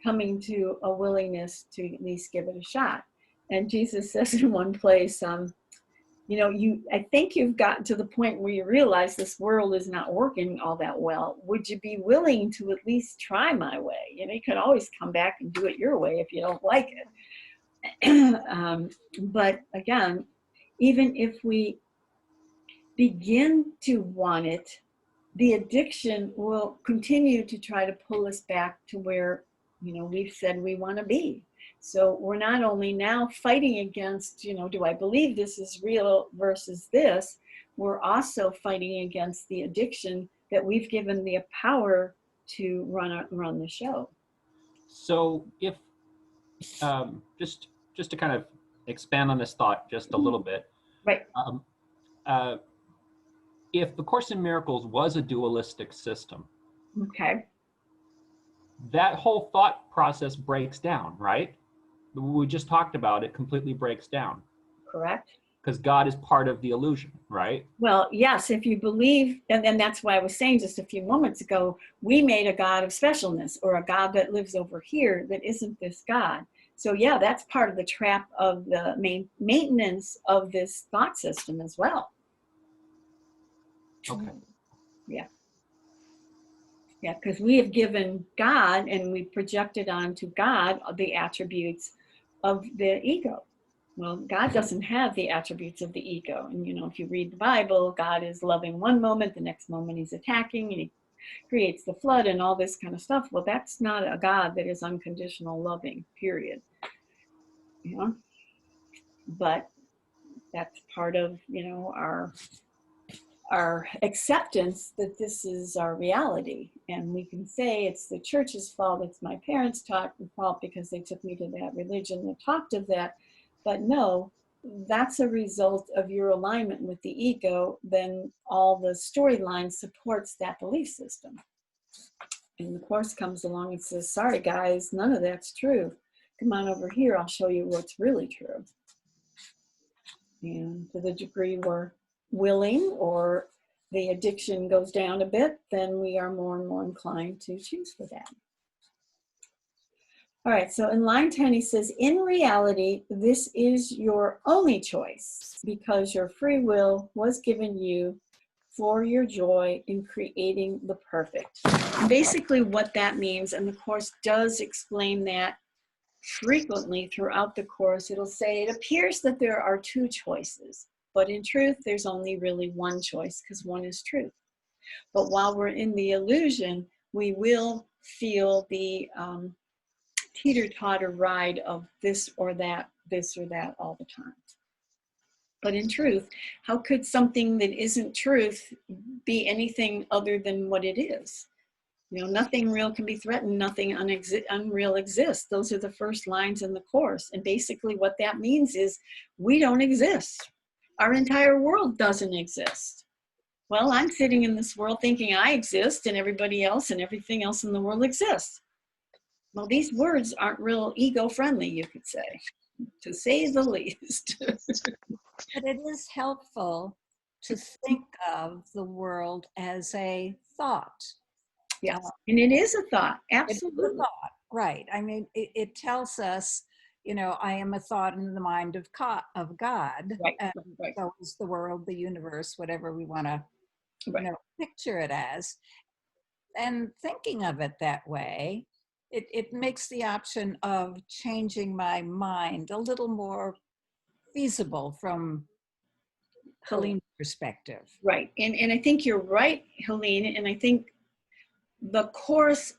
coming to a willingness to at least give it a shot. And Jesus says in one place, I think you've gotten to the point where you realize this world is not working all that well. Would you be willing to at least try my way? You can always come back and do it your way if you don't like it. But again, even if we begin to want it, the addiction will continue to try to pull us back to where, we've said we want to be. So we're not only now fighting against, do I believe this is real versus this, we're also fighting against the addiction that we've given the power to run the show. So if, just to kind of expand on this thought just a little bit. Right. If the Course in Miracles was a dualistic system, okay, that whole thought process breaks down, right? We just talked about it completely breaks down. Correct. Because God is part of the illusion, right? Well, yes, if you believe, and then that's why I was saying just a few moments ago, we made a God of specialness, or a God that lives over here that isn't this God. So yeah, that's part of the trap of the maintenance of this thought system as well. Okay. Yeah. Yeah, because we have given God, and we projected onto God the attributes of the ego. Well, God doesn't have the attributes of the ego. And, if you read the Bible, God is loving one moment, the next moment he's attacking, and he creates the flood and all this kind of stuff. Well, that's not a God that is unconditional loving, period. You know, but that's part of, you know, our acceptance that this is our reality. And we can say it's the church's fault, it's my parents' fault because they took me to that religion that talked of that. But no, that's a result of your alignment with the ego. Then all the storyline supports that belief system. And the Course comes along and says, sorry guys, none of that's true. Come on over here, I'll show you what's really true. And to the degree we're willing, or the addiction goes down a bit, then we are more and more inclined to choose for that. All right, so in line 10, he says, in reality, this is your only choice because your free will was given you for your joy in creating the perfect. And basically what that means, and the Course does explain that frequently throughout the Course, it'll say it appears that there are two choices, but in truth, there's only really one choice because one is truth. But while we're in the illusion, we will feel the teeter-totter ride of this or that all the time. But in truth, how could something that isn't truth be anything other than what it is? You know, nothing real can be threatened, nothing unreal exists. Those are the first lines in the Course. And basically what that means is we don't exist. Our entire world doesn't exist. Well, I'm sitting in this world thinking I exist and everybody else and everything else in the world exists. Well, these words aren't real ego-friendly, you could say, to say the least. But it is helpful to think of the world as a thought. Yes, and it is a thought, It's absolutely. a thought, right. I mean, it tells us, you know, I am a thought in the mind of God. Right, And right, so is the world, the universe, whatever we want to, right. you know, picture it as. And thinking of it that way, it makes the option of changing my mind a little more feasible from Helene's perspective. Right, and I think you're right, Helene, and I think the Course,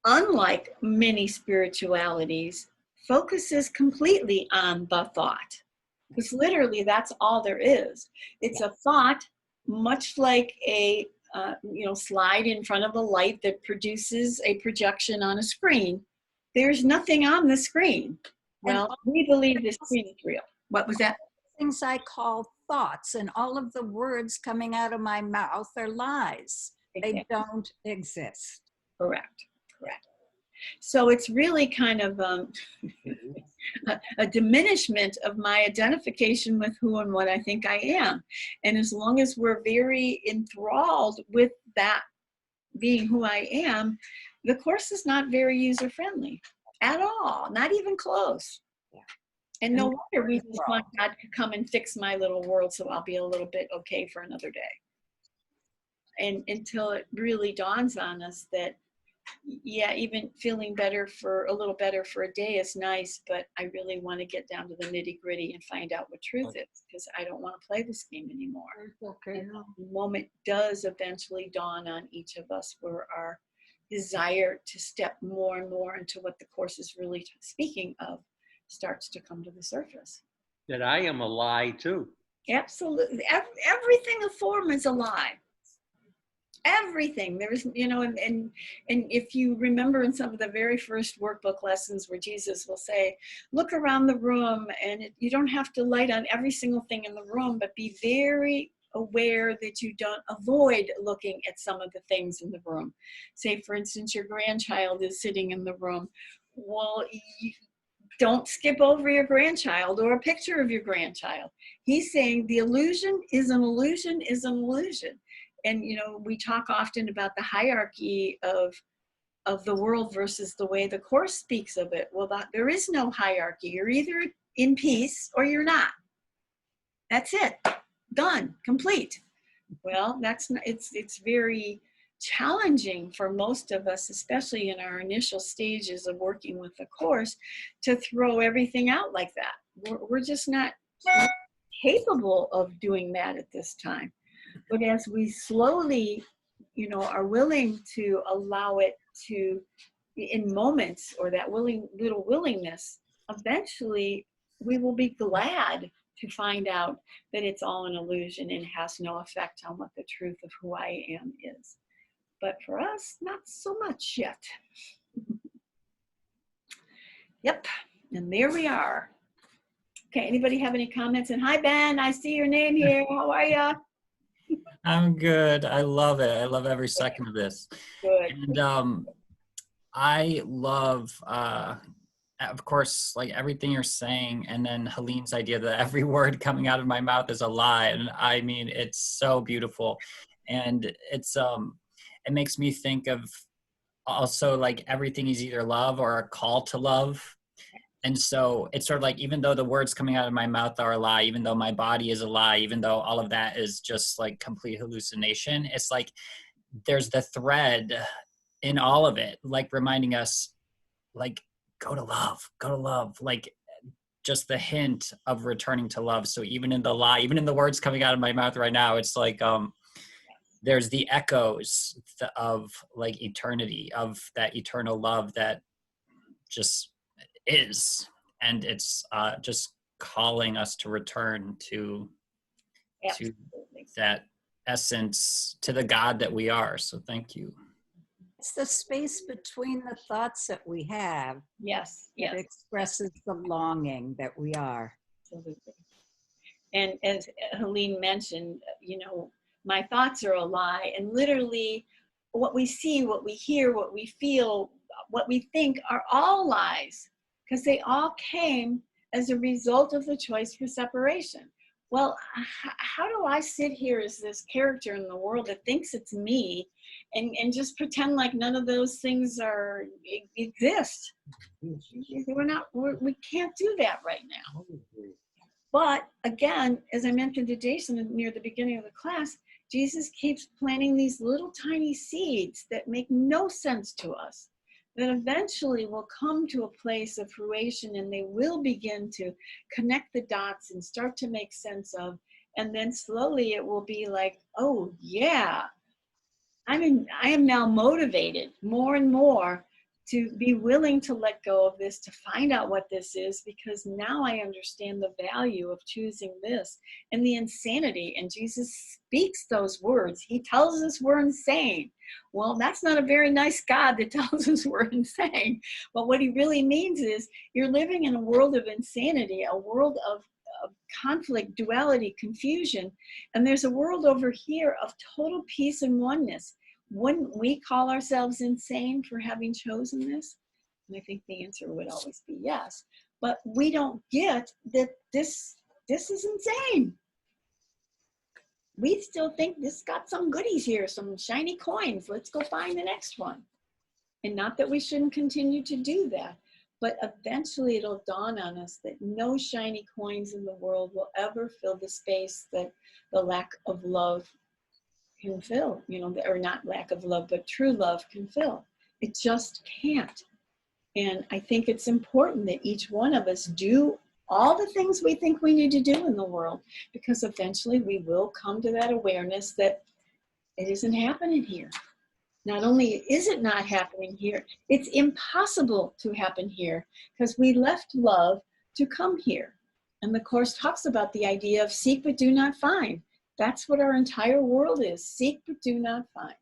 unlike many spiritualities, focuses completely on the thought. Because literally that's all there is. It's a thought, much like a slide in front of a light that produces a projection on a screen. There's nothing on the screen. Well, we believe the screen is real. What was that? Things I call thoughts, and all of the words coming out of my mouth are lies. They don't exist. Correct. So it's really kind of a diminishment of my identification with who and what I think I am. And as long as we're very enthralled with that being who I am, the Course is not very user-friendly at all, not even close. Yeah. And no wonder we just want God to come and fix my little world so I'll be a little bit okay for another day. And until it really dawns on us that, yeah, even feeling a little better for a day is nice, but I really want to get down to the nitty gritty and find out what truth is, because I don't want to play this game anymore. Okay. And the moment does eventually dawn on each of us where our desire to step more and more into what the Course is really speaking of starts to come to the surface. That I am a lie too. Absolutely. Everything of form is a lie. Everything. There's, and if you remember in some of the very first workbook lessons where Jesus will say, look around the room, and you don't have to light on every single thing in the room, but be very aware that you don't avoid looking at some of the things in the room. Say, for instance, your grandchild is sitting in the room. Well, don't skip over your grandchild or a picture of your grandchild. He's saying the illusion is an illusion is an illusion. And, we talk often about the hierarchy of the world versus the way the Course speaks of it. Well, there is no hierarchy. You're either in peace or you're not. That's it. Done. Complete. Well, it's very challenging for most of us, especially in our initial stages of working with the Course, to throw everything out like that. We're just not capable of doing that at this time. But as we slowly you know, are willing to allow it to, in moments, or that little willingness, eventually we will be glad to find out that it's all an illusion and has no effect on what the truth of who I am is. But for us, not so much yet. Yep, and there we are. Okay, anybody have any comments? And hi, Ben, I see your name here. How are you? I'm good. I love it. I love every second of this. Good. And I love, of course, like everything you're saying, and then Helene's idea that every word coming out of my mouth is a lie. And I mean, it's so beautiful. And it's, it makes me think of also like everything is either love or a call to love. And so it's sort of like, even though the words coming out of my mouth are a lie, even though my body is a lie, even though all of that is just like complete hallucination, it's like there's the thread in all of it, like reminding us, like, go to love, like just the hint of returning to love. So even in the lie, even in the words coming out of my mouth right now, it's like, there's the echoes of like eternity, of that eternal love that just is, and it's just calling us to return to that essence, to the God that we are. So thank you. It's the space between the thoughts that we have Yes, that yes. expresses the longing that we are. Absolutely. And as Helene mentioned, you know, my thoughts are a lie, and literally what we see, what we hear, what we feel, what we think are all lies, because they all came as a result of the choice for separation. Well, how do I sit here as this character in the world that thinks it's me and just pretend like none of those things exist? We can't do that right now. But again, as I mentioned to Jason near the beginning of the class, Jesus keeps planting these little tiny seeds that make no sense to us, that eventually will come to a place of fruition, and they will begin to connect the dots and start to make sense of. And then slowly it will be like, oh yeah, I am now motivated more and more to be willing to let go of this, to find out what this is, because now I understand the value of choosing this and the insanity. And Jesus speaks those words. He tells us we're insane. Well, that's not a very nice God that tells us we're insane. But what he really means is you're living in a world of insanity, a world of conflict, duality, confusion. And there's a world over here of total peace and oneness. Wouldn't we call ourselves insane for having chosen this? And I think the answer would always be yes. But we don't get that this is insane. We still think this got some goodies here, some shiny coins. Let's go find the next one. And not that we shouldn't continue to do that, but eventually it'll dawn on us that no shiny coins in the world will ever fill the space that the lack of love can fill, you know, or not lack of love, but true love can fill. It just can't. And I think it's important that each one of us do all the things we think we need to do in the world, because eventually we will come to that awareness that it isn't happening here. Not only is it not happening here, it's impossible to happen here, because we left love to come here. And the Course talks about the idea of seek but do not find. That's what our entire world is. Seek but do not find.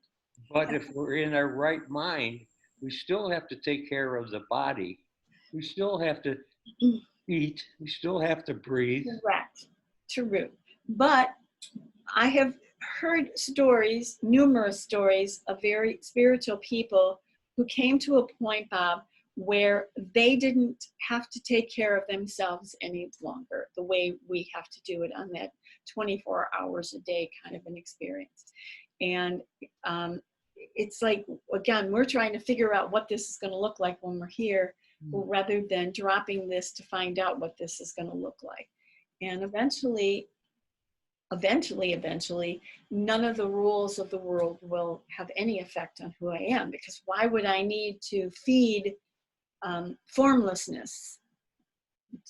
But if we're in our right mind, we still have to take care of the body. We still have to eat. We still have to breathe. Correct. True. But I have heard stories, numerous stories of very spiritual people who came to a point, Bob, where they didn't have to take care of themselves any longer, the way we have to do it on that 24 hours a day kind of an experience. And it's like, again, we're trying to figure out what this is going to look like when we're here, rather than dropping this to find out what this is going to look like. And eventually, none of the rules of the world will have any effect on who I am, because why would I need to feed formlessness?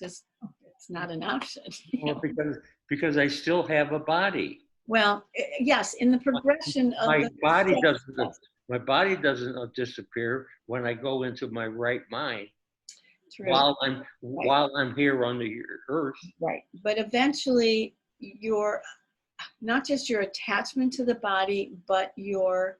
It's not an option. Well, because I still have a body. Well, yes, in the progression of My the body steps, doesn't. yes, My body doesn't disappear when I go into my right mind true. while I'm here on the earth. Right. But eventually your, not just your attachment to the body, but your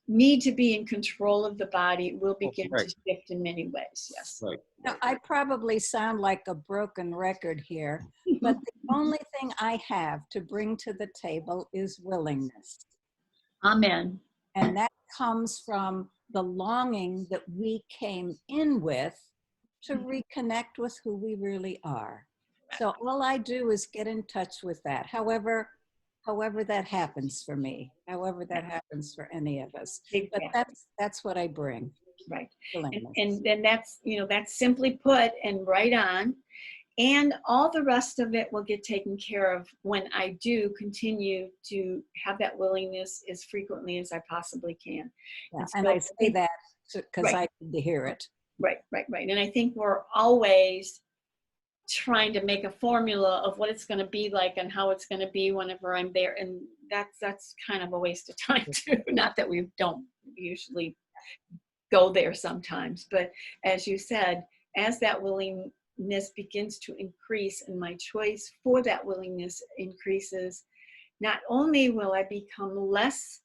need to be in control of the body will begin right. to shift in many ways. Yes. Right. Now, I probably sound like a broken record here, but the only thing I have to bring to the table is willingness. Amen. And that comes from the longing that we came in with to reconnect with who we really are. So all I do is get in touch with that, however that happens for me, however that happens for any of us. But Exactly. that's what I bring. Right. Willingness. And then that's, that's simply put and right on. And all the rest of it will get taken care of when I do continue to have that willingness as frequently as I possibly can. Yeah, And and so I say that because Right. I need to hear it. Right. And I think we're always trying to make a formula of what it's going to be like and how it's going to be whenever I'm there. And that's kind of a waste of time too. Not that we don't usually go there sometimes, but as you said, as that willingness begins to increase and my choice for that willingness increases, not only will I become less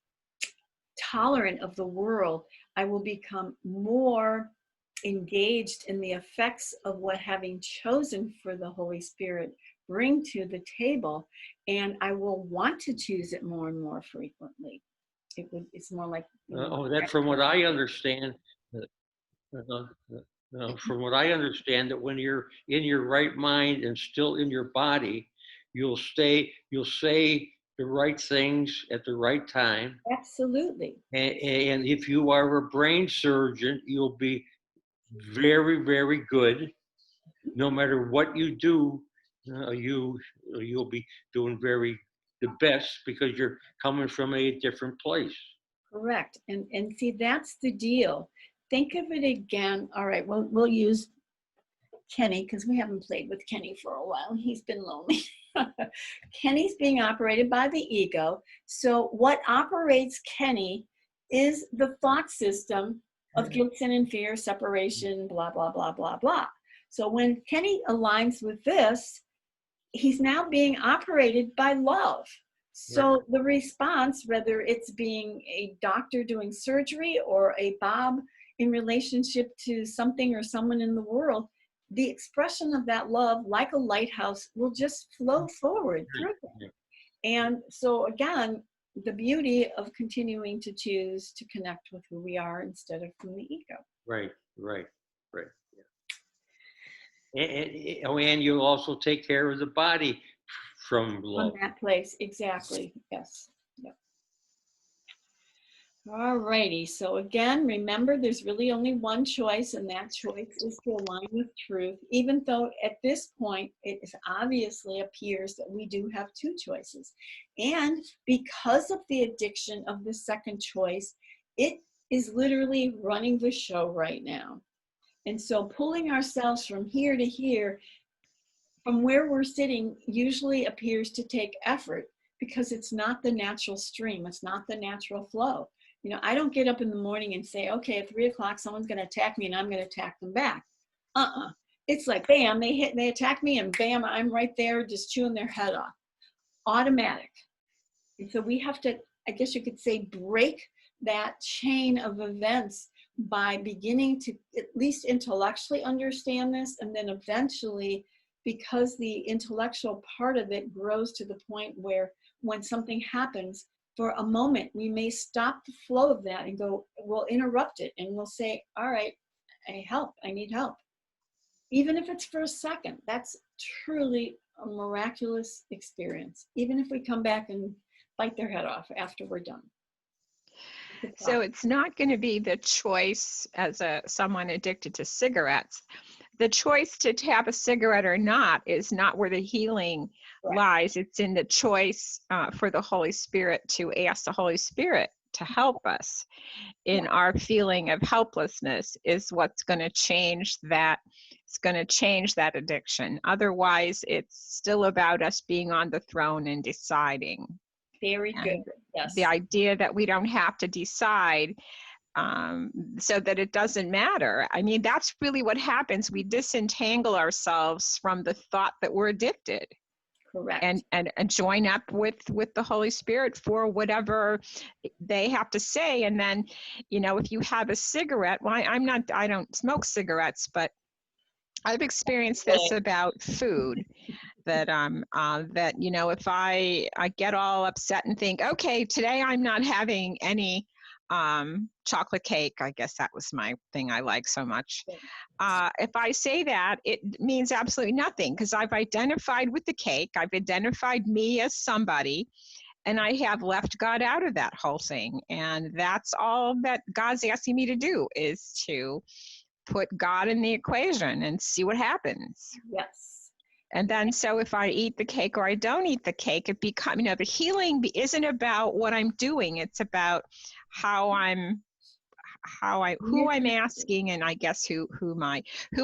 tolerant of the world, I will become more engaged in the effects of what having chosen for the Holy Spirit bring to the table, and I will want to choose it more and more frequently. It's more like That from what I understand, from what I understand, that when you're in your right mind and still in your body, you'll say the right things at the right time. Absolutely. And if you are a brain surgeon, you'll be very, very good. No matter what you do, you'll be doing the best because you're coming from a different place. Correct. And see, that's the deal. Think of it again. All right, we'll use Kenny because we haven't played with Kenny for a while. He's been lonely. Kenny's being operated by the ego. So what operates Kenny is the thought system of guilt, sin, and fear, separation, blah, blah, blah, blah, blah. So when Kenny aligns with this, he's now being operated by love. So the response, whether it's being a doctor doing surgery or a Bob in relationship to something or someone in the world, the expression of that love, like a lighthouse, will just flow forward through it. And so again, the beauty of continuing to choose to connect with who we are instead of from the ego. Right. And you'll also take care of the body from love. From that place, exactly. Yes. Yep. All righty. So again, remember, there's really only one choice, and that choice is to align with truth. Even though at this point, it obviously appears that we do have two choices. And because of the addiction of the second choice, it is literally running the show right now. And so pulling ourselves from here to here, from where we're sitting, usually appears to take effort because it's not the natural stream. It's not the natural flow. I don't get up in the morning and say, okay, at 3 o'clock, someone's going to attack me and I'm going to attack them back. It's like, bam, they attack me and bam, I'm right there just chewing their head off. Automatic. And so we have to, I guess you could say, break that chain of events by beginning to at least intellectually understand this, and then eventually, because the intellectual part of it grows to the point where when something happens, for a moment, we may stop the flow of that and go, we'll interrupt it and we'll say, all right, I need help. Even if it's for a second, that's truly a miraculous experience. Even if we come back and bite their head off after we're done. So it's not going to be the choice as someone addicted to cigarettes. The choice to have a cigarette or not is not where the healing lies. It's in the choice for the Holy Spirit to ask the Holy Spirit to help us in our feeling of helplessness is what's going to change that. It's going to change that addiction. Otherwise, it's still about us being on the throne and deciding. Very good. Yes. The idea that we don't have to decide so that it doesn't matter. I mean, that's really what happens. We disentangle ourselves from the thought that we're addicted. Correct. And join up with the Holy Spirit for whatever they have to say. And then, you know, if you have a cigarette, well, I don't smoke cigarettes, but I've experienced this about food, that that, you know, if I get all upset and think, okay, today I'm not having any chocolate cake. I guess that was my thing I like so much. If I say that, it means absolutely nothing, because I've identified with the cake. I've identified me as somebody, and I have left God out of that whole thing. And that's all that God's asking me to do, is to put God in the equation and see what happens. Yes. And then, so if I eat the cake or I don't eat the cake, it becomes, you know, the healing isn't about what I'm doing. It's about who I'm asking, and I guess who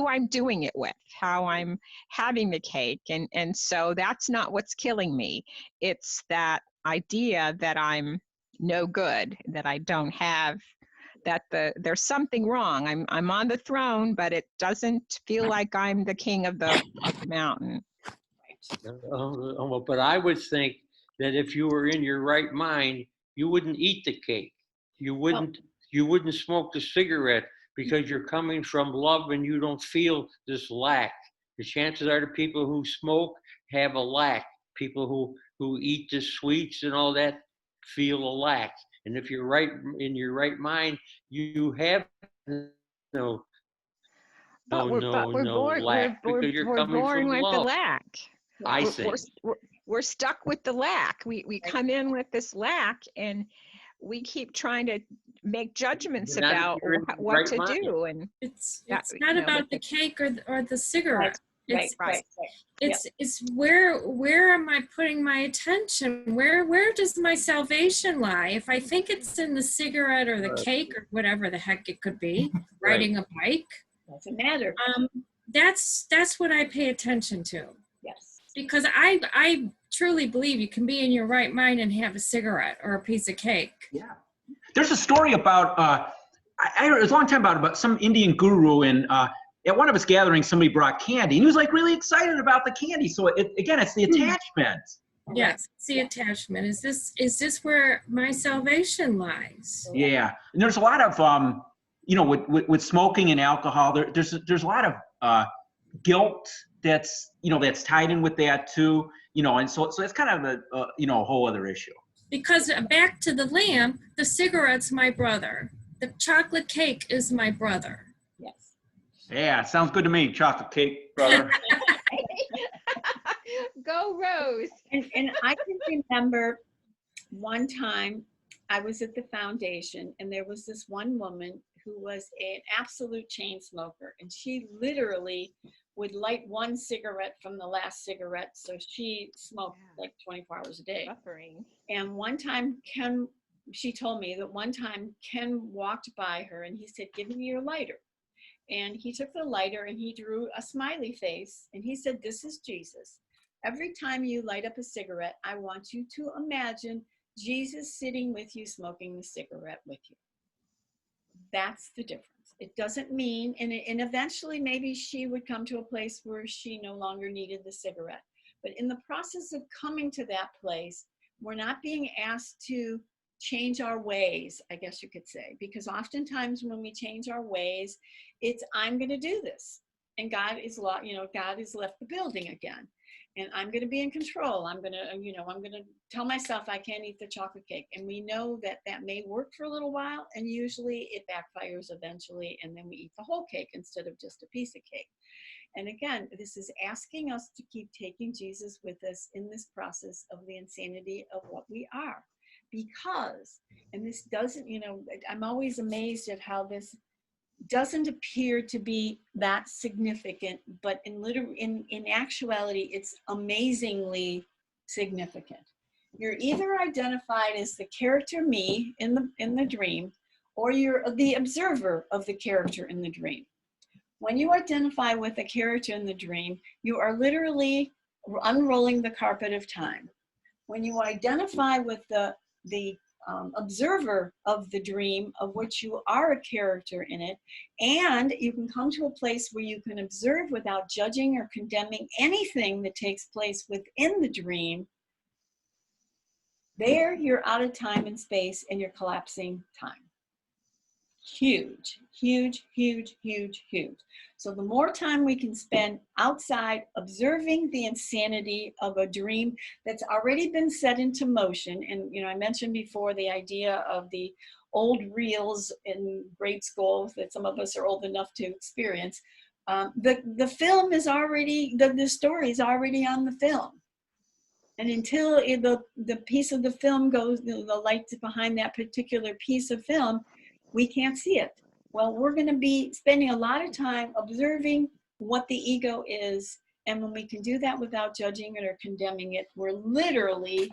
I'm doing it with, how I'm having the cake. And so that's not what's killing me. It's that idea that I'm no good, that I don't have, that there's something wrong. I'm on the throne, but it doesn't feel like I'm the king of the mountain. But I would think that if you were in your right mind, you wouldn't eat the cake. You wouldn't smoke the cigarette, because you're coming from love and you don't feel this lack. The chances are the people who smoke have a lack. People who eat the sweets and all that feel a lack. And if you're right in your right mind, you have no lack, because you're coming born from with the love. lack. I think. We're stuck with the lack. We come in with this lack, and we keep trying to make judgments about what to do. And it's not about the cake or the cigarette. Right. It's where am I putting my attention? Where does my salvation lie? If I think it's in the cigarette or the cake or whatever the heck it could be, riding a bike, doesn't matter. That's what I pay attention to. Yes. Because I truly believe you can be in your right mind and have a cigarette or a piece of cake. Yeah. There's a story about I heard it was a long time about some Indian guru, and at one of his gatherings, somebody brought candy, and he was like really excited about the candy. So it's the attachment. Yes, it's the attachment. Is this where my salvation lies? Yeah, and there's a lot of you know, with smoking and alcohol, there's a lot of guilt that's tied in with that too. You know, and so it's kind of a whole other issue. Because back to the lamb, the cigarette's my brother. The chocolate cake is my brother. Yes. Yeah, sounds good to me. Chocolate cake, brother. Go Rose. And I can remember one time I was at the foundation, and there was this one woman who was an absolute chain smoker, and she literally would light one cigarette from the last cigarette. So she smoked like 24 hours a day. Suffering. And one time she told me that one time Ken walked by her and he said, "Give me your lighter." And he took the lighter and he drew a smiley face and he said, "This is Jesus. Every time you light up a cigarette, I want you to imagine Jesus sitting with you, smoking the cigarette with you." That's the difference. It doesn't mean, and eventually maybe she would come to a place where she no longer needed the cigarette. But in the process of coming to that place, we're not being asked to change our ways, I guess you could say, because oftentimes when we change our ways, it's, I'm going to do this. And God has left the building again. And I'm going to be in control. I'm going to tell myself I can't eat the chocolate cake. And we know that that may work for a little while, and usually it backfires eventually, and then we eat the whole cake instead of just a piece of cake. And again, this is asking us to keep taking Jesus with us in this process of the insanity of what we are. Because, and this doesn't, I'm always amazed at how this doesn't appear to be that significant, but in actuality, it's amazingly significant. You're either identified as the character me in the dream, or you're the observer of the character in the dream. When you identify with the character in the dream, you are literally unrolling the carpet of time. when you identify with the observer of the dream, of which you are a character in it, and you can come to a place where you can observe without judging or condemning anything that takes place within the dream, there you're out of time and space and you're collapsing time. Huge, huge, huge, huge, huge. So the more time we can spend outside observing the insanity of a dream that's already been set into motion, and I mentioned before the idea of the old reels in grade school that some of us are old enough to experience. The film is already, the story is already on the film. And until the piece of the film goes, the lights behind that particular piece of film, we can't see it. Well, we're going to be spending a lot of time observing what the ego is. And when we can do that without judging it or condemning it, we're literally,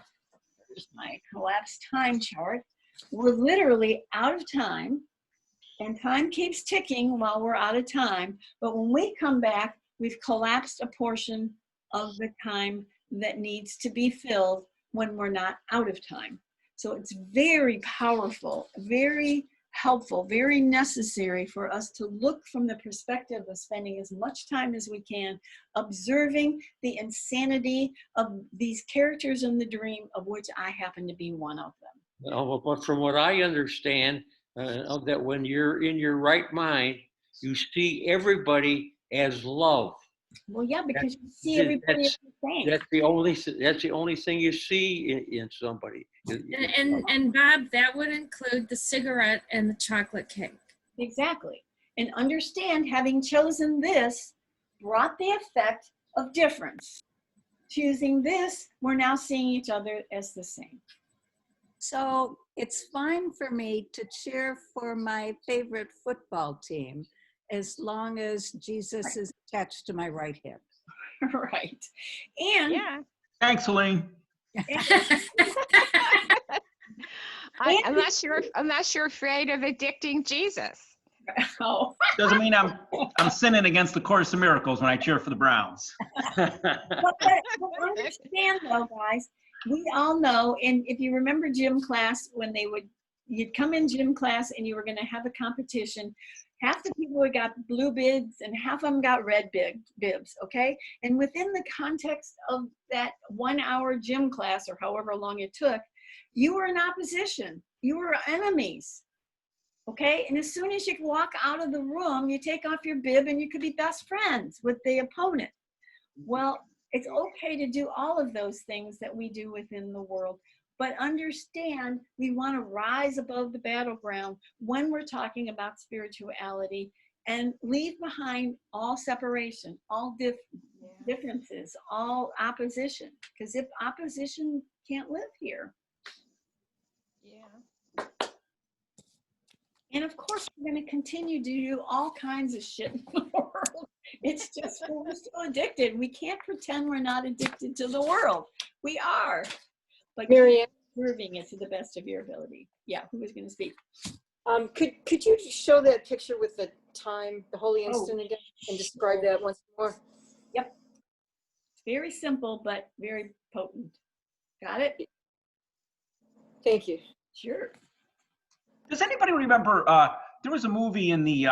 here's my collapsed time chart, we're literally out of time, and time keeps ticking while we're out of time. But when we come back, we've collapsed a portion of the time that needs to be filled when we're not out of time. So it's very powerful, very helpful, very necessary for us to look from the perspective of spending as much time as we can observing the insanity of these characters in the dream, of which I happen to be one of them. But from what I understand, that when you're in your right mind, you see everybody as love. Well, yeah, because you see everybody as the same. That's the only thing you see in somebody. And Bob, that would include the cigarette and the chocolate cake. Exactly. And understand, having chosen this brought the effect of difference. Choosing this, we're now seeing each other as the same. So it's fine for me to cheer for my favorite football team as long as Jesus is attached to my right hip. Right. And Yeah. Thanks, Helene. Unless you're afraid of addicting Jesus. oh, Doesn't mean I'm sinning against the Course of Miracles when I cheer for the Browns. but understand though, guys, we all know, and if you remember gym class, when you'd come in gym class and you were going to have a competition, half the people had got blue bibs and half of them got red bibs, okay? And within the context of that 1 hour gym class, or however long it took, you were in opposition. You were enemies, okay? And as soon as you walk out of the room, you take off your bib and you could be best friends with the opponent. Well, it's okay to do all of those things that we do within the world, but understand we want to rise above the battleground when we're talking about spirituality and leave behind all separation, all differences, all opposition. Because if opposition can't live here. Yeah. And of course, we're going to continue to do all kinds of shit in the world. It's just, we're still addicted. We can't pretend we're not addicted to the world. We are. But Marianne, observing it to the best of your ability. Yeah, who was going to speak? could you show that picture with the time, the holy instant again, and describe that once more? Yep. It's very simple, but very potent. Got it? Thank you. Sure. Does anybody remember, there was a movie in the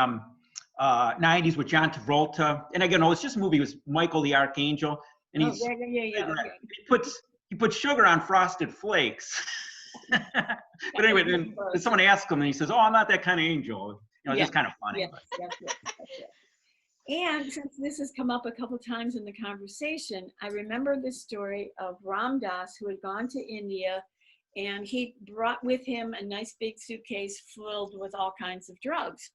90s with John Travolta, and again, it's just a movie, it was Michael the Archangel, and he's, Yeah. he puts sugar on Frosted Flakes. But anyway, then someone asks him and he says, "Oh, I'm not that kind of angel." It's just kind of funny. Yes. And since this has come up a couple times in the conversation, I remember the story of Ram Dass, who had gone to India, and he brought with him a nice big suitcase filled with all kinds of drugs.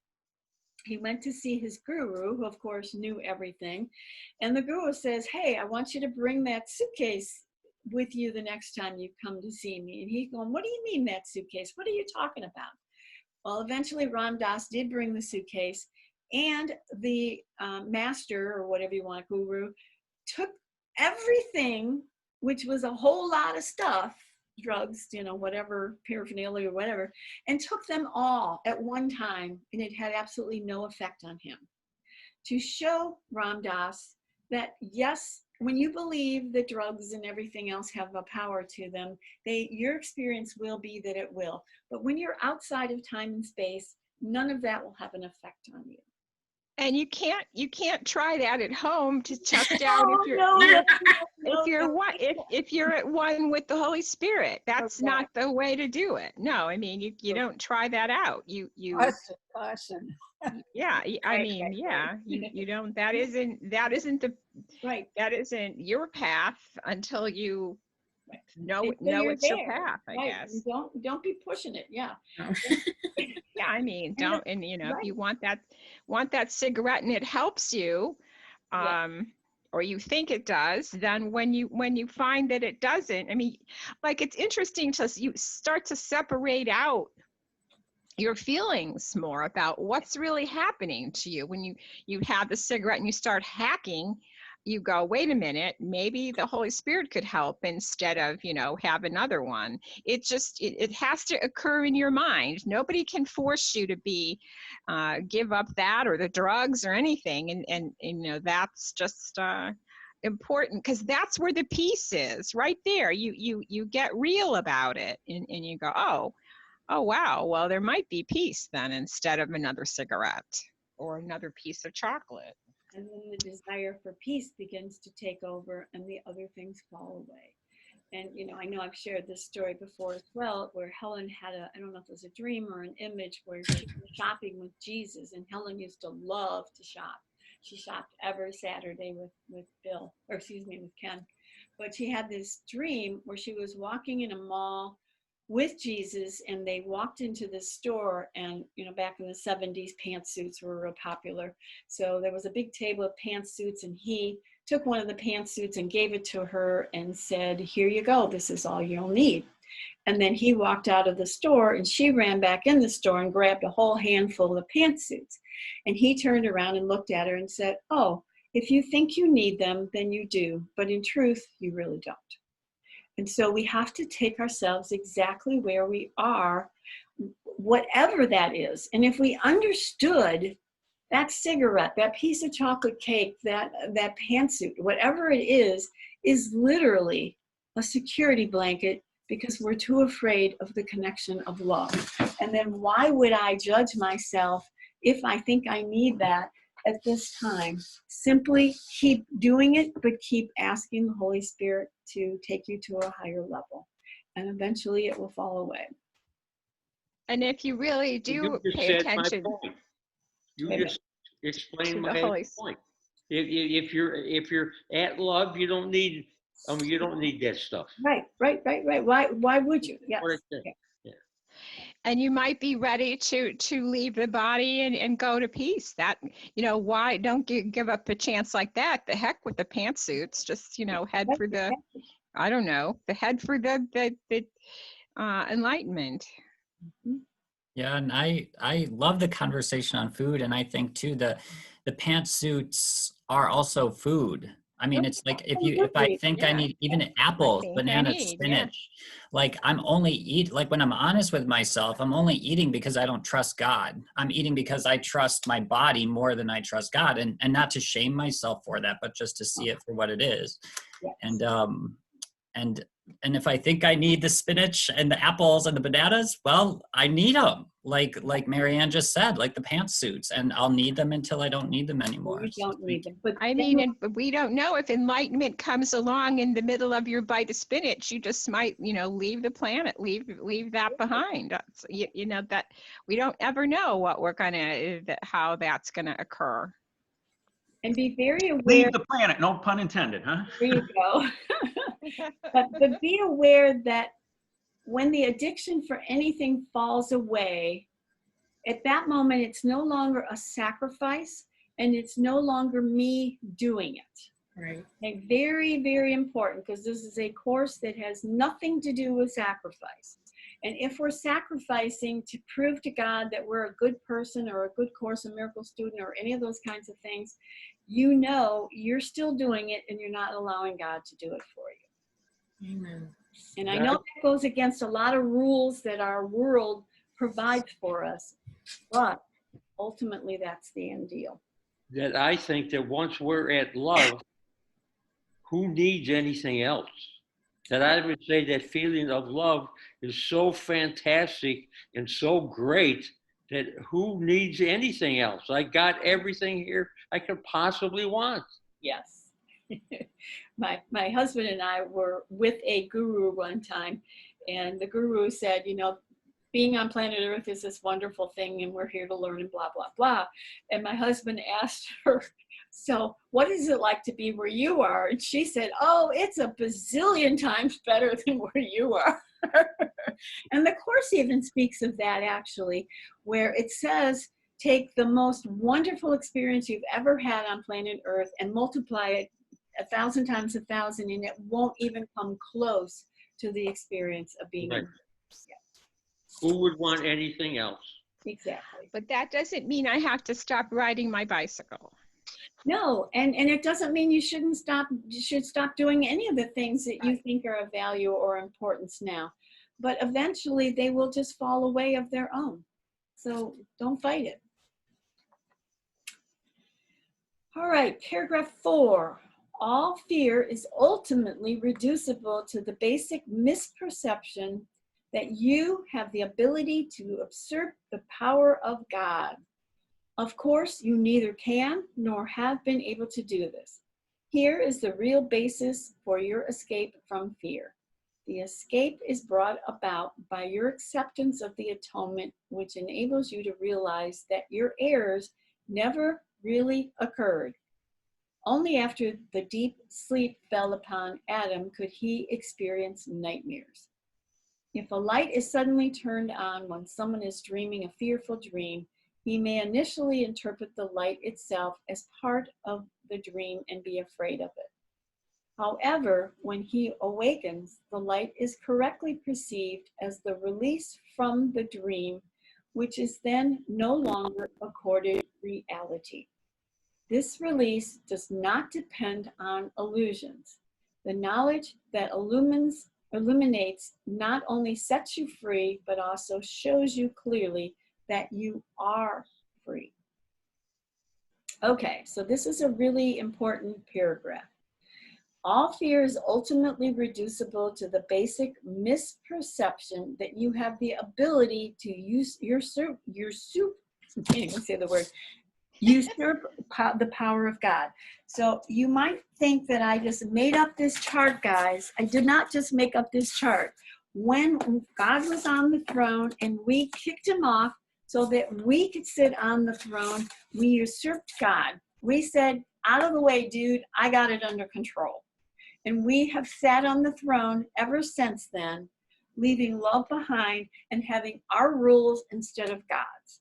He went to see his guru, who of course knew everything, and the guru says, "Hey, I want you to bring that suitcase with you the next time you come to see me." And he's going, "What do you mean that suitcase? What are you talking about?" Well, eventually Ram Dass did bring the suitcase, and the master, or whatever you want, guru, took everything, which was a whole lot of stuff, drugs, whatever, paraphernalia or whatever, and took them all at one time, and it had absolutely no effect on him. To show Ram Dass that, yes, when you believe that drugs and everything else have a power to them, your experience will be that it will. But when you're outside of time and space, none of that will have an effect on you. And you can't try that at home to test out Oh, if you're at one with the Holy Spirit. That's Okay. not the way to do it. No, I mean you don't try that out. You Caution. yeah, I Right, mean, right, yeah, you don't, that isn't Right. that isn't your path until you know Until you're it's your there. path, I Right. guess. And don't be pushing it. Yeah. Yeah, I mean, don't, and you know, if Right. you want that cigarette and it helps you, Yeah. or you think it does, then when you find that it doesn't, I mean, like, it's interesting you start to separate out your feelings more about what's really happening to you when you have the cigarette and you start hacking. You go, wait a minute, maybe the Holy Spirit could help instead of, have another one. It just, it has to occur in your mind. Nobody can force you to give up that or the drugs or anything. And that's just important, because that's where the peace is, right there. You get real about it, and you go, oh, wow, well, there might be peace then instead of another cigarette or another piece of chocolate. And then the desire for peace begins to take over and the other things fall away. And, I know I've shared this story before as well, where Helen had I don't know if it was a dream or an image, where she was shopping with Jesus, and Helen used to love to shop. She shopped every Saturday with Ken. But she had this dream where she was walking in a mall with Jesus, and they walked into the store, and back in the 70s pantsuits were real popular, so there was a big table of pantsuits, and he took one of the pantsuits and gave it to her and said, here you go, this is all you'll need. And then he walked out of the store, and she ran back in the store and grabbed a whole handful of pantsuits, and he turned around and looked at her and said, oh, if you think you need them, then you do, but in truth you really don't. And so we have to take ourselves exactly where we are, whatever that is. And if we understood that cigarette, that piece of chocolate cake, that pantsuit, whatever it is literally a security blanket, because we're too afraid of the connection of love. And then why would I judge myself if I think I need that at this time? Simply keep doing it, but keep asking the Holy Spirit to take you to a higher level, and eventually it will fall away. And if you really do pay attention, You just explained my point. If you're at love, you don't need that stuff. Right. Why would you? Yes. Yeah. And you might be ready to leave the body and go to peace. That, why don't give up a chance like that? The heck with the pantsuits. Just, head for the, I don't know, head for the enlightenment. Yeah, and I love the conversation on food, and I think too the pantsuits are also food. I mean, it's like if I think I need even apples, bananas, spinach, like I'm only like when I'm honest with myself, I'm only eating because I don't trust God. I'm eating because I trust my body more than I trust God, and not to shame myself for that, but just to see it for what it is. Yes. And if I think I need the spinach and the apples and the bananas, well, I need them. Like Marianne just said, like the pantsuits, and I'll need them until I don't need them anymore. You don't need them. But I mean, we don't know if enlightenment comes along in the middle of your bite of spinach. You just might, leave the planet, leave that behind. That we don't ever know what how that's gonna occur. And be very aware. Leave the planet, no pun intended, huh? There you go. but be aware that when the addiction for anything falls away, at that moment, it's no longer a sacrifice, and it's no longer me doing it. Right. Okay, very, very important, because this is a course that has nothing to do with sacrifice. And if we're sacrificing to prove to God that we're a good person or a good Course in Miracles student or any of those kinds of things, you're still doing it, and you're not allowing God to do it for you. Amen. And I know that goes against a lot of rules that our world provides for us, but ultimately that's the end deal. That I think that once we're at love, who needs anything else? That I would say that feeling of love is so fantastic and so great that who needs anything else? I got everything here I could possibly want. Yes. My husband and I were with a guru one time, and the guru said, you know, being on planet Earth is this wonderful thing, and we're here to learn and blah, blah, blah. And my husband asked her, so what is it like to be where you are? And she said, oh, it's a bazillion times better than where you are. And the Course even speaks of that, actually, where it says, take the most wonderful experience you've ever had on planet Earth and multiply it 1,000 times 1,000, and it won't even come close to the experience of being. Right. Who would want anything else? Exactly. But that doesn't mean I have to stop riding my bicycle. No, and it doesn't mean you shouldn't stop. You should stop doing any of the things that you think are of value or importance now. But eventually they will just fall away of their own. So don't fight it. All right, paragraph 4. All fear is ultimately reducible to the basic misperception that you have the ability to usurp the power of God. Of course, you neither can nor have been able to do this. Here is the real basis for your escape from fear. The escape is brought about by your acceptance of the atonement, which enables you to realize that your errors never really occurred. Only after the deep sleep fell upon Adam could he experience nightmares. If a light is suddenly turned on when someone is dreaming a fearful dream, he may initially interpret the light itself as part of the dream and be afraid of it. However, when he awakens, the light is correctly perceived as the release from the dream, which is then no longer accorded reality. This release does not depend on illusions. The knowledge that illuminates not only sets you free, but also shows you clearly that you are free. Okay, so this is a really important paragraph. All fear is ultimately reducible to the basic misperception that you have the ability to usurp the power of God. So you might think that I just made up this chart, guys. I did not just make up this chart. When God was on the throne and we kicked him off so that we could sit on the throne, we usurped God. We said, out of the way, dude, I got it under control. And we have sat on the throne ever since then, leaving love behind and having our rules instead of God's.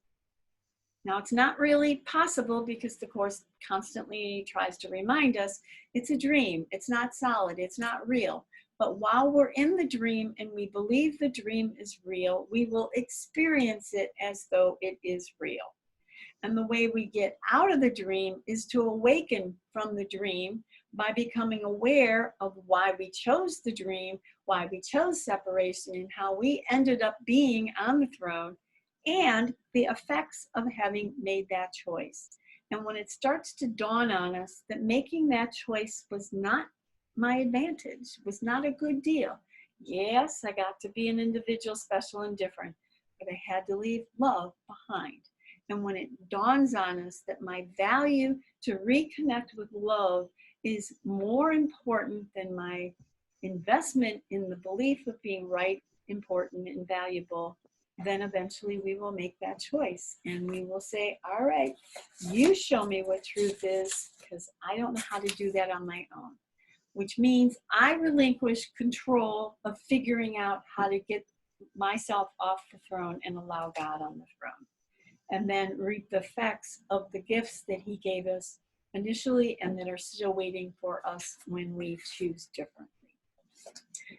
Now, it's not really possible because the Course constantly tries to remind us it's a dream. It's not solid. It's not real. But while we're in the dream and we believe the dream is real, we will experience it as though it is real. And the way we get out of the dream is to awaken from the dream by becoming aware of why we chose the dream, why we chose separation, and how we ended up being on the throne, and the effects of having made that choice. And when it starts to dawn on us that making that choice was not my advantage, was not a good deal. Yes, I got to be an individual, special and different, but I had to leave love behind. And when it dawns on us that my value to reconnect with love is more important than my investment in the belief of being right, important, and valuable, then eventually we will make that choice. And we will say, all right, you show me what truth is, because I don't know how to do that on my own. Which means I relinquish control of figuring out how to get myself off the throne and allow God on the throne. And then reap the effects of the gifts that he gave us initially and that are still waiting for us when we choose differently.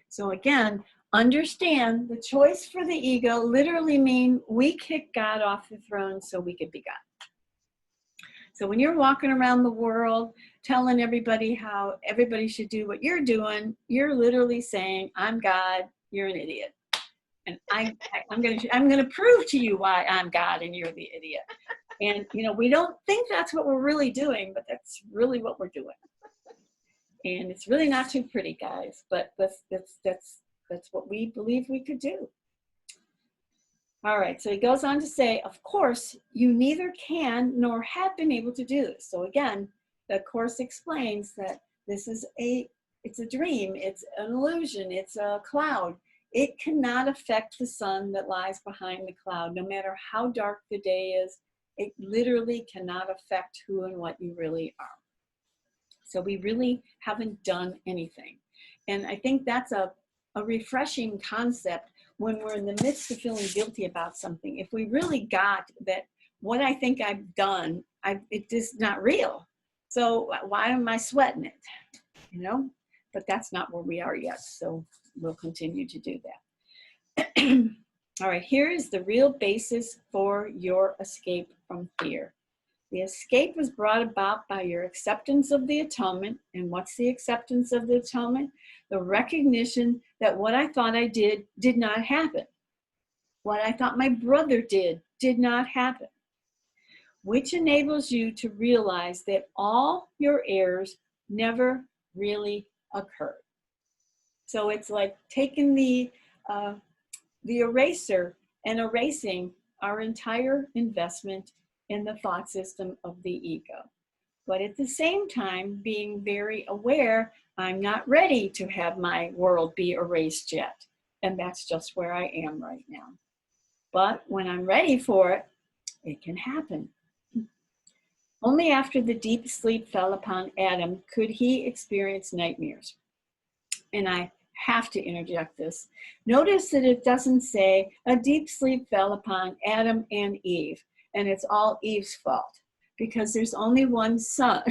So again, understand the choice for the ego literally means we kick God off the throne so we could be God. So when you're walking around the world telling everybody how everybody should do what you're doing, you're literally saying, I'm God, you're an idiot. And I'm gonna prove to you why I'm God and you're the idiot. And we don't think that's what we're really doing, but that's really what we're doing. And it's really not too pretty, guys, but that's what we believe we could do. All right, so he goes on to say, of course, you neither can nor have been able to do this. So again, the Course explains that this is it's a dream, it's an illusion, it's a cloud. It cannot affect the sun that lies behind the cloud, no matter how dark the day is. It literally cannot affect who and what you really are. So we really haven't done anything. And I think that's a refreshing concept when we're in the midst of feeling guilty about something. If we really got that what I think I've done, it is not real. So why am I sweating it? You know, but that's not where we are yet. So we'll continue to do that. All right, here is the real basis for your escape from fear. The escape was brought about by your acceptance of the atonement. And what's the acceptance of the atonement? The recognition that what I thought I did not happen. What I thought my brother did not happen. Which enables you to realize that all your errors never really occurred. So it's like taking the eraser and erasing our entire investment in the thought system of the ego. But at the same time, being very aware, I'm not ready to have my world be erased yet. And that's just where I am right now. But when I'm ready for it, it can happen. Only after the deep sleep fell upon Adam could he experience nightmares. And I have to interject this. Notice that it doesn't say a deep sleep fell upon Adam and Eve, and it's all Eve's fault, because there's only one son.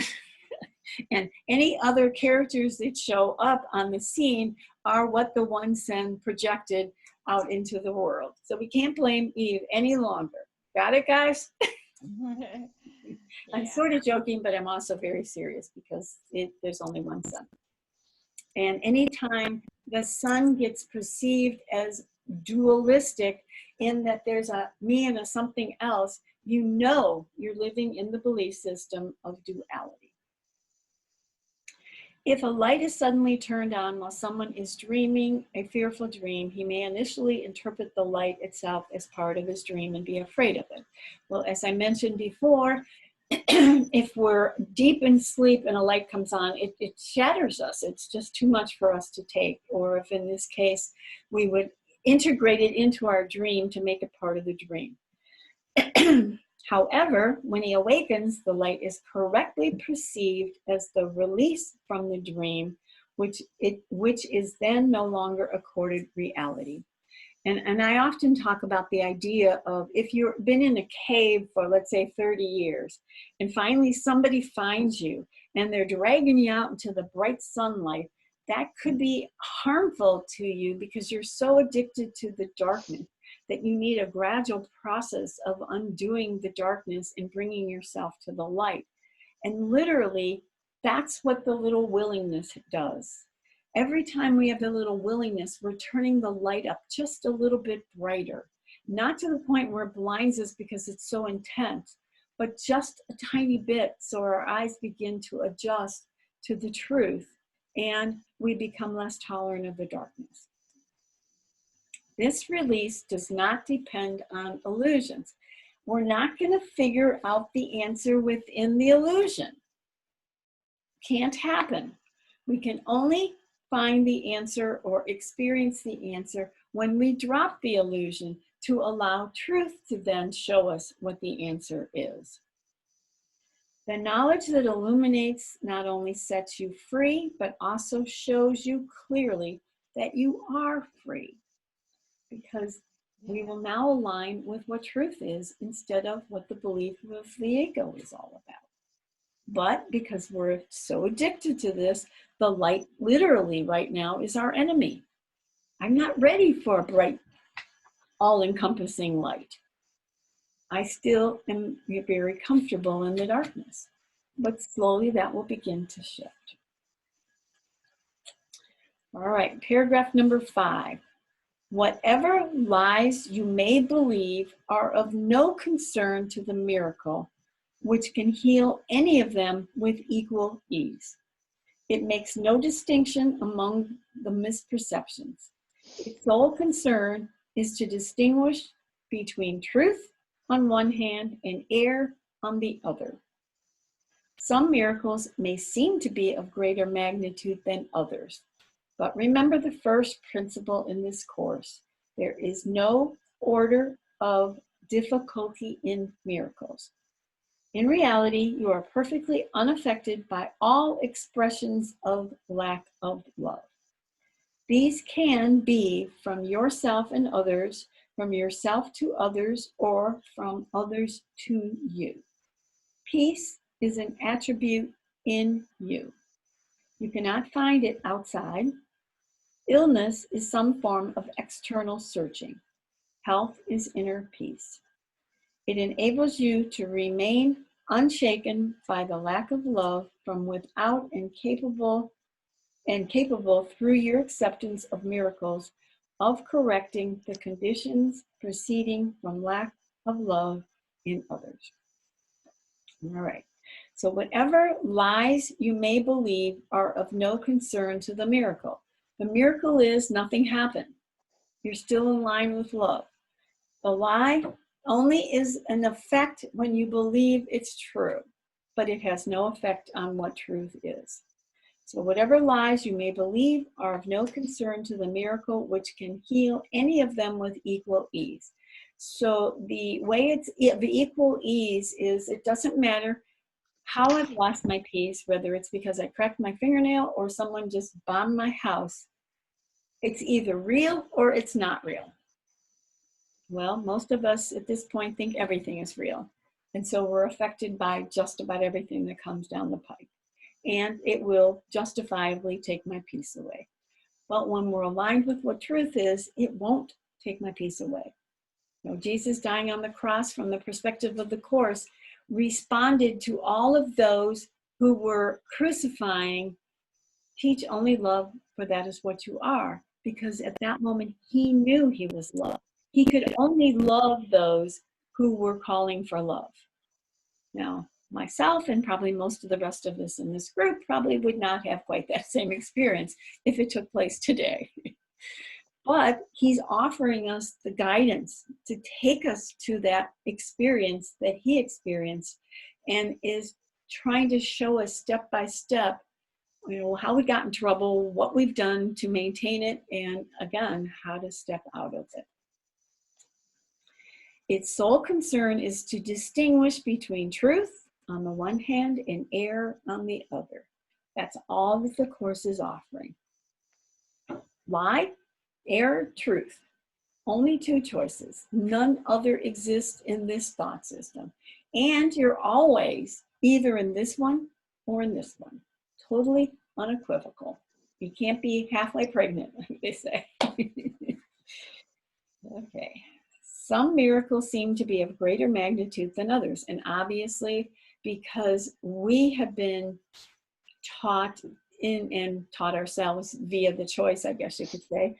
And any other characters that show up on the scene are what the one son projected out into the world. So we can't blame Eve any longer. Got it, guys? I'm sort of joking, but I'm also very serious because there's only one son. And anytime the son gets perceived as dualistic in that there's a me and a something else, you know you're living in the belief system of duality. If a light is suddenly turned on while someone is dreaming a fearful dream, he may initially interpret the light itself as part of his dream and be afraid of it. Well, as I mentioned before, if we're deep in sleep and a light comes on, it shatters us. It's just too much for us to take. Or if in this case, we would integrate it into our dream to make it part of the dream. However, when he awakens, the light is correctly perceived as the release from the dream, which is then no longer accorded reality. And I often talk about the idea of if you've been in a cave for, let's say, 30 years, and finally somebody finds you and they're dragging you out into the bright sunlight, that could be harmful to you because you're so addicted to the darkness that you need a gradual process of undoing the darkness and bringing yourself to the light. And literally, that's what the little willingness does. Every time we have a little willingness, we're turning the light up just a little bit brighter. Not to the point where it blinds us because it's so intense, but just a tiny bit so our eyes begin to adjust to the truth and we become less tolerant of the darkness. This release does not depend on illusions. We're not going to figure out the answer within the illusion. Can't happen. We can only find the answer or experience the answer when we drop the illusion to allow truth to then show us what the answer is. The knowledge that illuminates not only sets you free, but also shows you clearly that you are free, because we will now align with what truth is instead of what the belief of the ego is all about. But because we're so addicted to this, the light literally right now is our enemy. I'm not ready for a bright, all-encompassing light. I still am very comfortable in the darkness, but slowly that will begin to shift. All right, paragraph number 5. Whatever lies you may believe are of no concern to the miracle, which can heal any of them with equal ease. It makes no distinction among the misperceptions. Its sole concern is to distinguish between truth on one hand and error on the other. Some miracles may seem to be of greater magnitude than others, but remember the first principle in this course. There is no order of difficulty in miracles. In reality, you are perfectly unaffected by all expressions of lack of love. These can be from yourself and others, from yourself to others, or from others to you. Peace is an attribute in you. You cannot find it outside. Illness is some form of external searching. Health is inner peace. It enables you to remain unshaken by the lack of love from without and capable through your acceptance of miracles of correcting the conditions proceeding from lack of love in others. All right. So whatever lies you may believe are of no concern to the miracle. The miracle is nothing happened. You're still in line with love. The lie only is an effect when you believe it's true, but it has no effect on what truth is. So whatever lies you may believe are of no concern to the miracle, which can heal any of them with equal ease. So the way it's the equal ease is it doesn't matter how I've lost my peace, whether it's because I cracked my fingernail or someone just bombed my house. It's either real or it's not real. Well, most of us at this point think everything is real. And so we're affected by just about everything that comes down the pike. And it will justifiably take my peace away. But when we're aligned with what truth is, it won't take my peace away. You know, Jesus dying on the cross from the perspective of the Course responded to all of those who were crucifying, teach only love, for that is what you are. Because at that moment, he knew he was love. He could only love those who were calling for love. Now, myself and probably most of the rest of us in this group probably would not have quite that same experience if it took place today. But he's offering us the guidance to take us to that experience that he experienced and is trying to show us step by step, you know, how we got in trouble, what we've done to maintain it, and again, how to step out of it. Its sole concern is to distinguish between truth on the one hand and error on the other. That's all that the Course is offering. Lie, error, truth. Only two choices. None other exists in this thought system. And you're always either in this one or in this one. Totally unequivocal. You can't be halfway pregnant, like they say. Okay. Some miracles seem to be of greater magnitude than others, and obviously because we have been taught and taught ourselves via the choice, I guess you could say,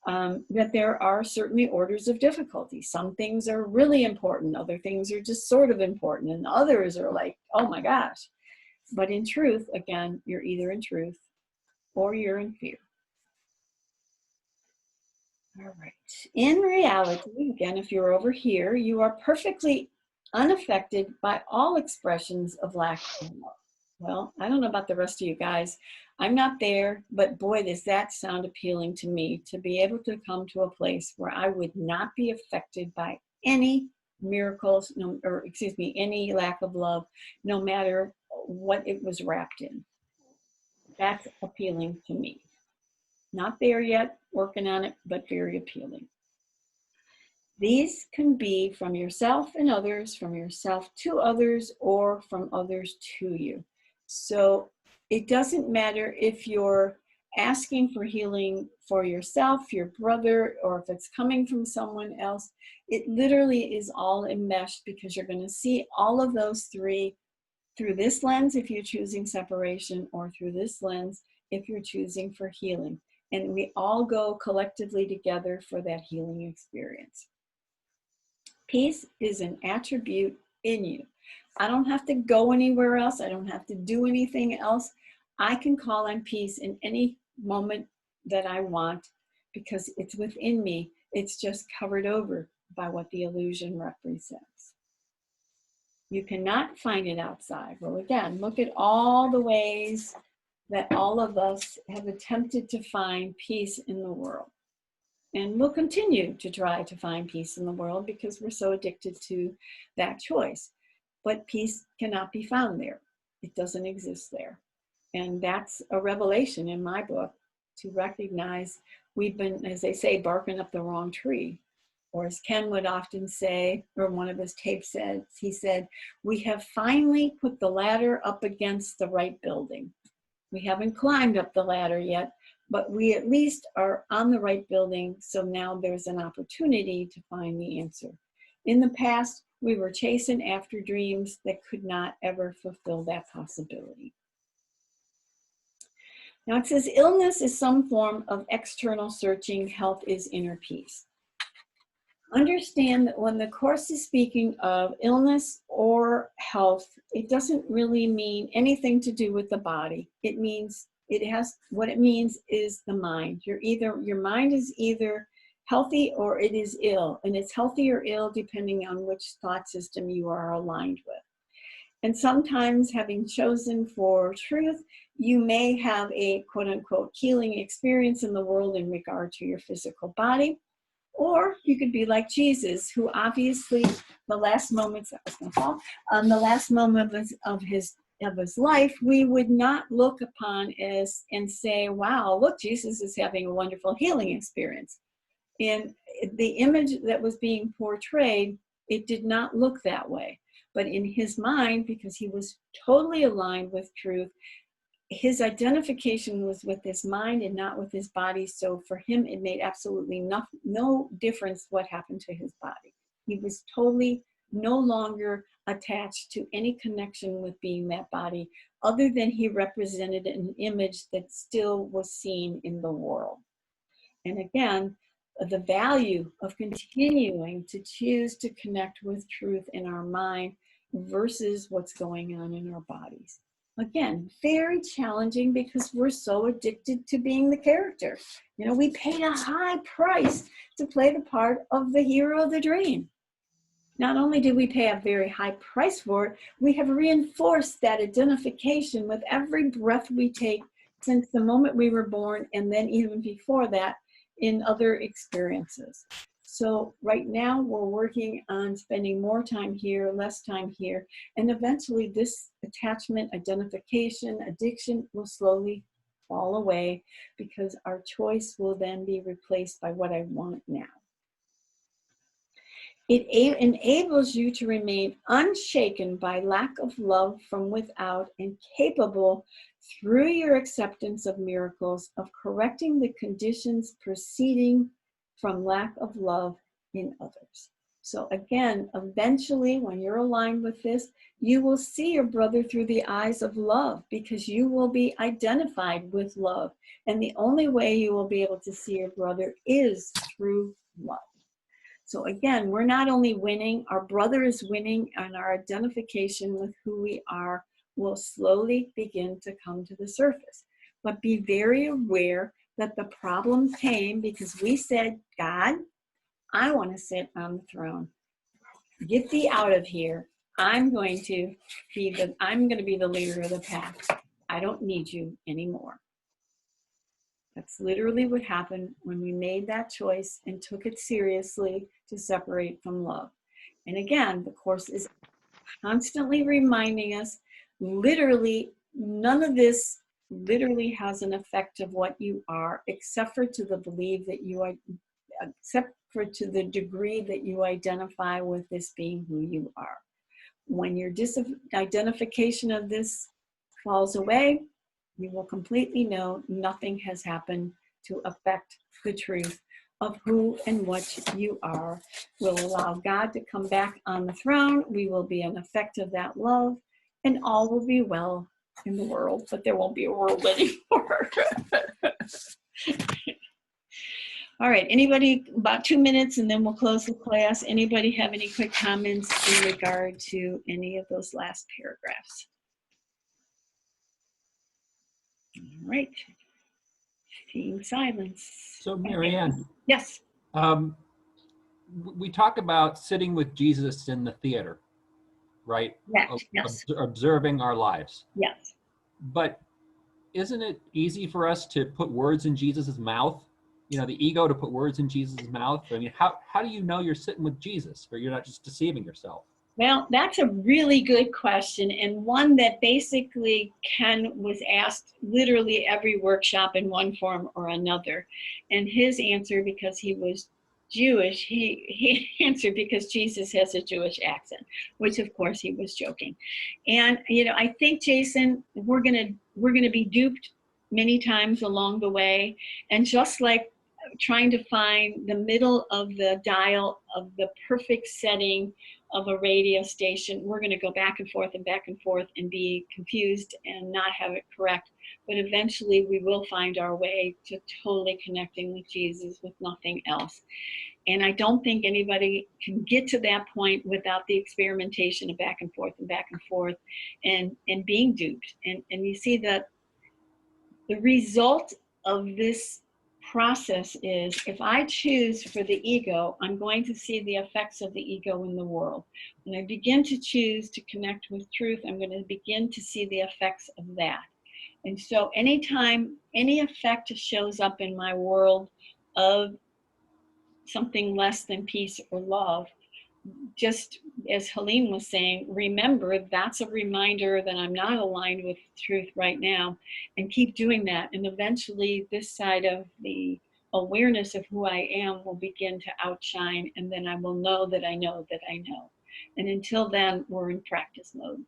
that there are certainly orders of difficulty. Some things are really important, other things are just sort of important, and others are like, oh my gosh. But in truth, again, you're either in truth or you're in fear. All right. In reality, again, if you're over here, you are perfectly unaffected by all expressions of lack of love. Well, I don't know about the rest of you guys. I'm not there, but boy, does that sound appealing to me, to be able to come to a place where I would not be affected by any miracles, any lack of love, no matter what it was wrapped in. That's appealing to me. Not there yet, working on it, but very appealing. These can be from yourself and others, from yourself to others, or from others to you. So it doesn't matter if you're asking for healing for yourself, your brother, or if it's coming from someone else. It literally is all enmeshed because you're going to see all of those three through this lens if you're choosing separation, or through this lens if you're choosing for healing. And we all go collectively together for that healing experience. Peace is an attribute in you. I don't have to go anywhere else. I don't have to do anything else. I can call on peace in any moment that I want because it's within me. It's just covered over by what the illusion represents. You cannot find it outside. Well, again, look at all the ways that all of us have attempted to find peace in the world. And we'll continue to try to find peace in the world because we're so addicted to that choice. But peace cannot be found there. It doesn't exist there. And that's a revelation in my book, to recognize we've been, as they say, barking up the wrong tree. Or as Ken would often say, or one of his tapes said, he said, we have finally put the ladder up against the right building. We haven't climbed up the ladder yet, but we at least are on the right building, so now there's an opportunity to find the answer. In the past, we were chasing after dreams that could not ever fulfill that possibility. Now it says, illness is some form of external searching, health is inner peace. Understand that when the Course is speaking of illness or health, it doesn't really mean anything to do with the body. It means what it means is the mind. Your mind is either healthy or it is ill, and it's healthy or ill depending on which thought system you are aligned with. And sometimes, having chosen for truth, you may have a quote unquote healing experience in the world in regard to your physical body. Or you could be like Jesus, who obviously the last moments the last moment of his life, we would not look upon as and say, wow, look, Jesus is having a wonderful healing experience. In the image that was being portrayed, it did not look that way. But in his mind, because he was totally aligned with truth, his identification was with his mind and not with his body. So for him, it made absolutely no difference what happened to his body. He was totally no longer attached to any connection with being that body, other than he represented an image that still was seen in the world. And again, the value of continuing to choose to connect with truth in our mind versus what's going on in our bodies. Again, very challenging because we're so addicted to being the character. You know, we paid a high price to play the part of the hero of the dream. Not only did we pay a very high price for it, we have reinforced that identification with every breath we take since the moment we were born, and then even before that in other experiences. So right now we're working on spending more time here, less time here, and eventually this attachment, identification, addiction will slowly fall away because our choice will then be replaced by what I want now. It enables you to remain unshaken by lack of love from without and capable through your acceptance of miracles of correcting the conditions proceeding from lack of love in others. So again, eventually when you're aligned with this, you will see your brother through the eyes of love because you will be identified with love. And the only way you will be able to see your brother is through love. So again, we're not only winning, our brother is winning, and our identification with who we are will slowly begin to come to the surface. But be very aware that the problem came because we said, God, I want to sit on the throne. Get thee out of here. I'm going to be the leader of the pack. I don't need you anymore. That's literally what happened when we made that choice and took it seriously to separate from love. And again, the Course is constantly reminding us, literally, none of this literally has an effect of what you are, except for to the belief that you are, except for to the degree that you identify with this being who you are. When your identification of this falls away, you will completely know nothing has happened to affect the truth of who and what you are. We'll allow God to come back on the throne. We will be an effect of that love, and all will be well in the world, but there won't be a world anymore. All right, anybody, about 2 minutes and then we'll close the class. Anybody have any quick comments in regard to any of those last paragraphs? All right. Seeing silence. So Marianne, Yes. we talk about sitting with Jesus in the theater, right? Yes. Observing our lives. Yes. But isn't it easy for us to put words in Jesus's mouth? You know, the ego to put words in Jesus's mouth. I mean, how do you know you're sitting with Jesus, or you're not just deceiving yourself? Well, that's a really good question, and one that basically Ken was asked literally every workshop in one form or another. And his answer, because he was Jewish, he answered because Jesus has a Jewish accent, which of course he was joking. And I think, Jason, we're gonna be duped many times along the way, and just like trying to find the middle of the dial of the perfect setting of a radio station, we're going to go back and forth and be confused and not have it correct. But eventually we will find our way to totally connecting with Jesus, with nothing else. And I don't think anybody can get to that point without the experimentation of back and forth and being duped. And you see that the result of this process is, if I choose for the ego, I'm going to see the effects of the ego in the world. When I begin to choose to connect with truth, I'm going to begin to see the effects of that. And so anytime any effect shows up in my world of something less than peace or love, just as Helene was saying, remember that's a reminder that I'm not aligned with truth right now, and keep doing that. And eventually this side of the awareness of who I am will begin to outshine, and then I will know that I know that I know. And until then, we're in practice mode.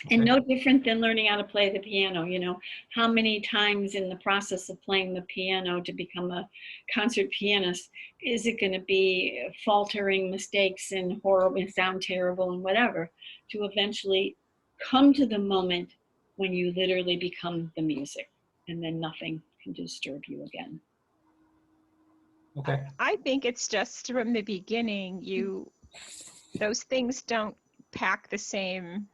And no different than learning how to play the piano. How many times in the process of playing the piano to become a concert pianist is it going to be faltering mistakes and horrible and sound terrible and whatever, to eventually come to the moment when you literally become the music, and then nothing can disturb you again. Okay. I think it's just from the beginning, those things don't pack the same.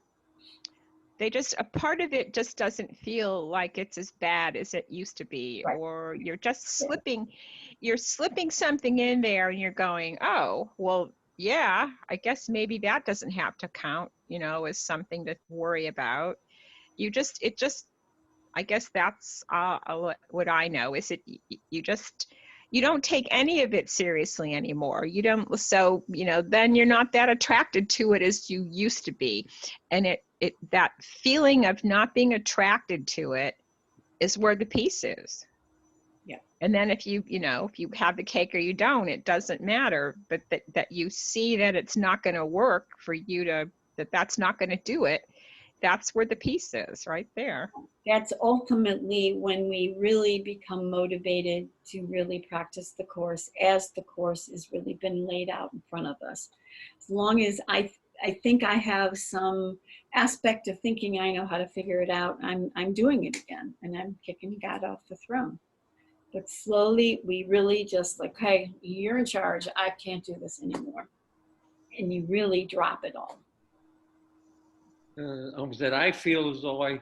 A part of it just doesn't feel like it's as bad as it used to be, Right. or you're just slipping something in there and you're going, oh, well, yeah, I guess maybe that doesn't have to count, as something to worry about. I guess that's what I know is you don't take any of it seriously anymore. You don't, so, then you're not that attracted to it as you used to be. And that feeling of not being attracted to it is where the peace is. Yeah. And then if you have the cake or you don't, it doesn't matter, but that you see that it's not going to work for you that's not going to do it. That's where the peace is, right there. That's ultimately when we really become motivated to really practice the Course, as the Course has really been laid out in front of us. As long as I think I have some aspect of thinking I know how to figure it out, I'm doing it again, and I'm kicking God off the throne. But slowly, we really just like, hey, you're in charge. I can't do this anymore. And you really drop it all. That I feel as though I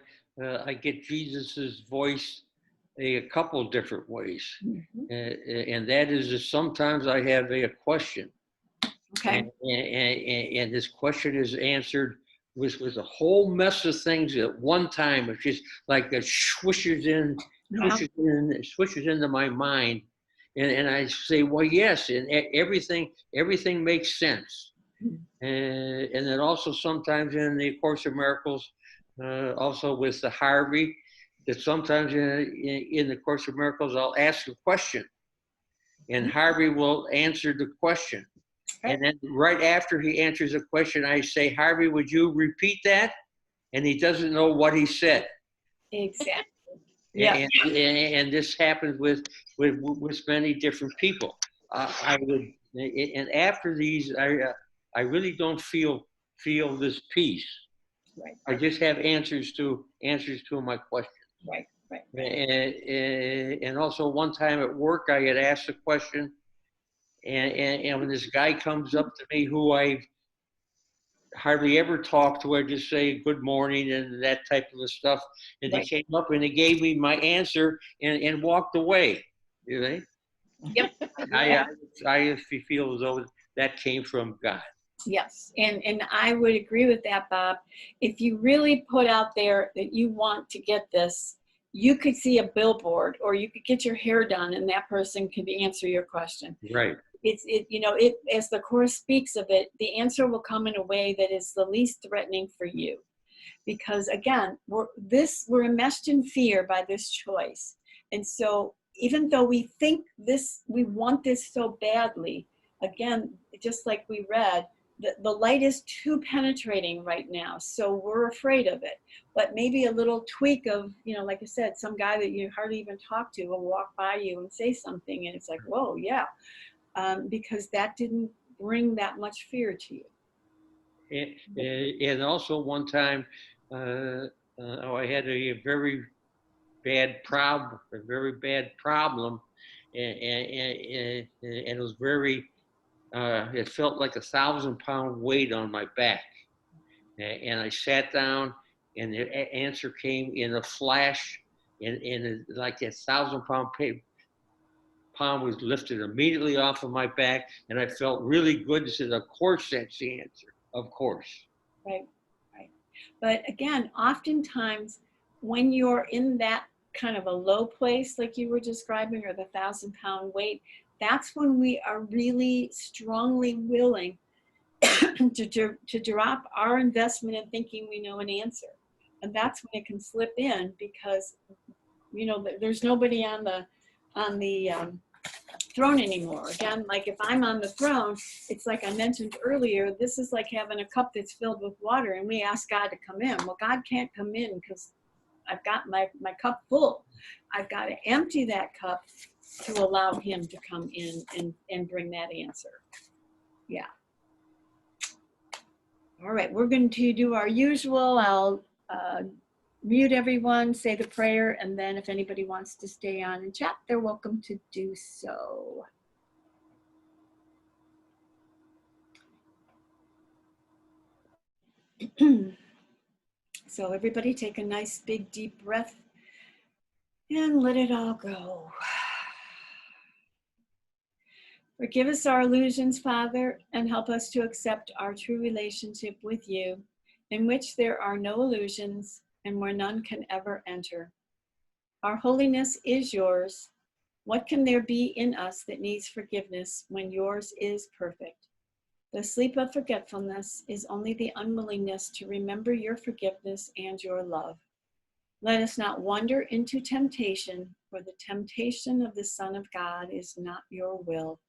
get Jesus's voice a couple different ways, and that is that sometimes I have a question, Okay. and this question is answered with a whole mess of things at one time. It's just like it swishes into my mind, and I say, well, yes, and everything makes sense. And then also sometimes in the Course of Miracles, also with the Harvey, that sometimes in the Course of Miracles, I'll ask a question and Harvey will answer the question. And then right after he answers a question, I say, Harvey, would you repeat that? And he doesn't know what he said. Exactly. Yeah. And this happens with many different people. And after these, I really don't feel this peace. Right. I just have answers to my questions. Right. And also one time at work, I had asked a question, and when this guy comes up to me who hardly ever talk to. I just say good morning and that type of stuff. And they came up and they gave me my answer and walked away. You know? Yep. I feel as though that came from God. Yes, and I would agree with that, Bob. If you really put out there that you want to get this, you could see a billboard, or you could get your hair done, and that person could answer your question. Right. It as the Course speaks of it, the answer will come in a way that is the least threatening for you, because again, we're enmeshed in fear by this choice, and so even though we think we want this so badly, again, just like we read, the light is too penetrating right now, so we're afraid of it. But maybe a little tweak of, like I said, some guy that you hardly even talk to will walk by you and say something, and it's like, whoa, yeah, because that didn't bring that much fear to you. And also one time, I had a very bad problem, and it was very. It felt like 1,000-pound weight on my back, and I sat down, and the answer came in a flash, and like that 1,000-pound was lifted immediately off of my back, and I felt really good. I said, "Of course, that's the answer. Of course." Right. But again, oftentimes when you're in that kind of a low place, like you were describing, or the 1,000-pound weight, that's when we are really strongly willing to drop our investment in thinking we know an answer. And that's when it can slip in, because, there's nobody on the throne anymore. Again, like if I'm on the throne, it's like I mentioned earlier, this is like having a cup that's filled with water and we ask God to come in. Well, God can't come in because I've got my cup full. I've got to empty that cup to allow him to come in and bring that answer. Yeah. All right, we're going to do our usual. I'll mute everyone, say the prayer, and then if anybody wants to stay on and chat, they're welcome to do so. So everybody take a nice big deep breath and let it all go. Forgive us our illusions, Father, and help us to accept our true relationship with you, in which there are no illusions and where none can ever enter. Our holiness is yours. What can there be in us that needs forgiveness when yours is perfect? The sleep of forgetfulness is only the unwillingness to remember your forgiveness and your love. Let us not wander into temptation, for the temptation of the Son of God is not your will.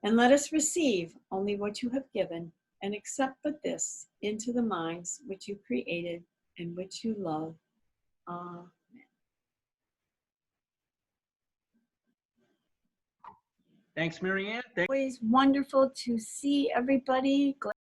And let us receive only what you have given, and accept but this into the minds which you created and which you love. Amen. Thanks, Marianne. Always wonderful to see everybody.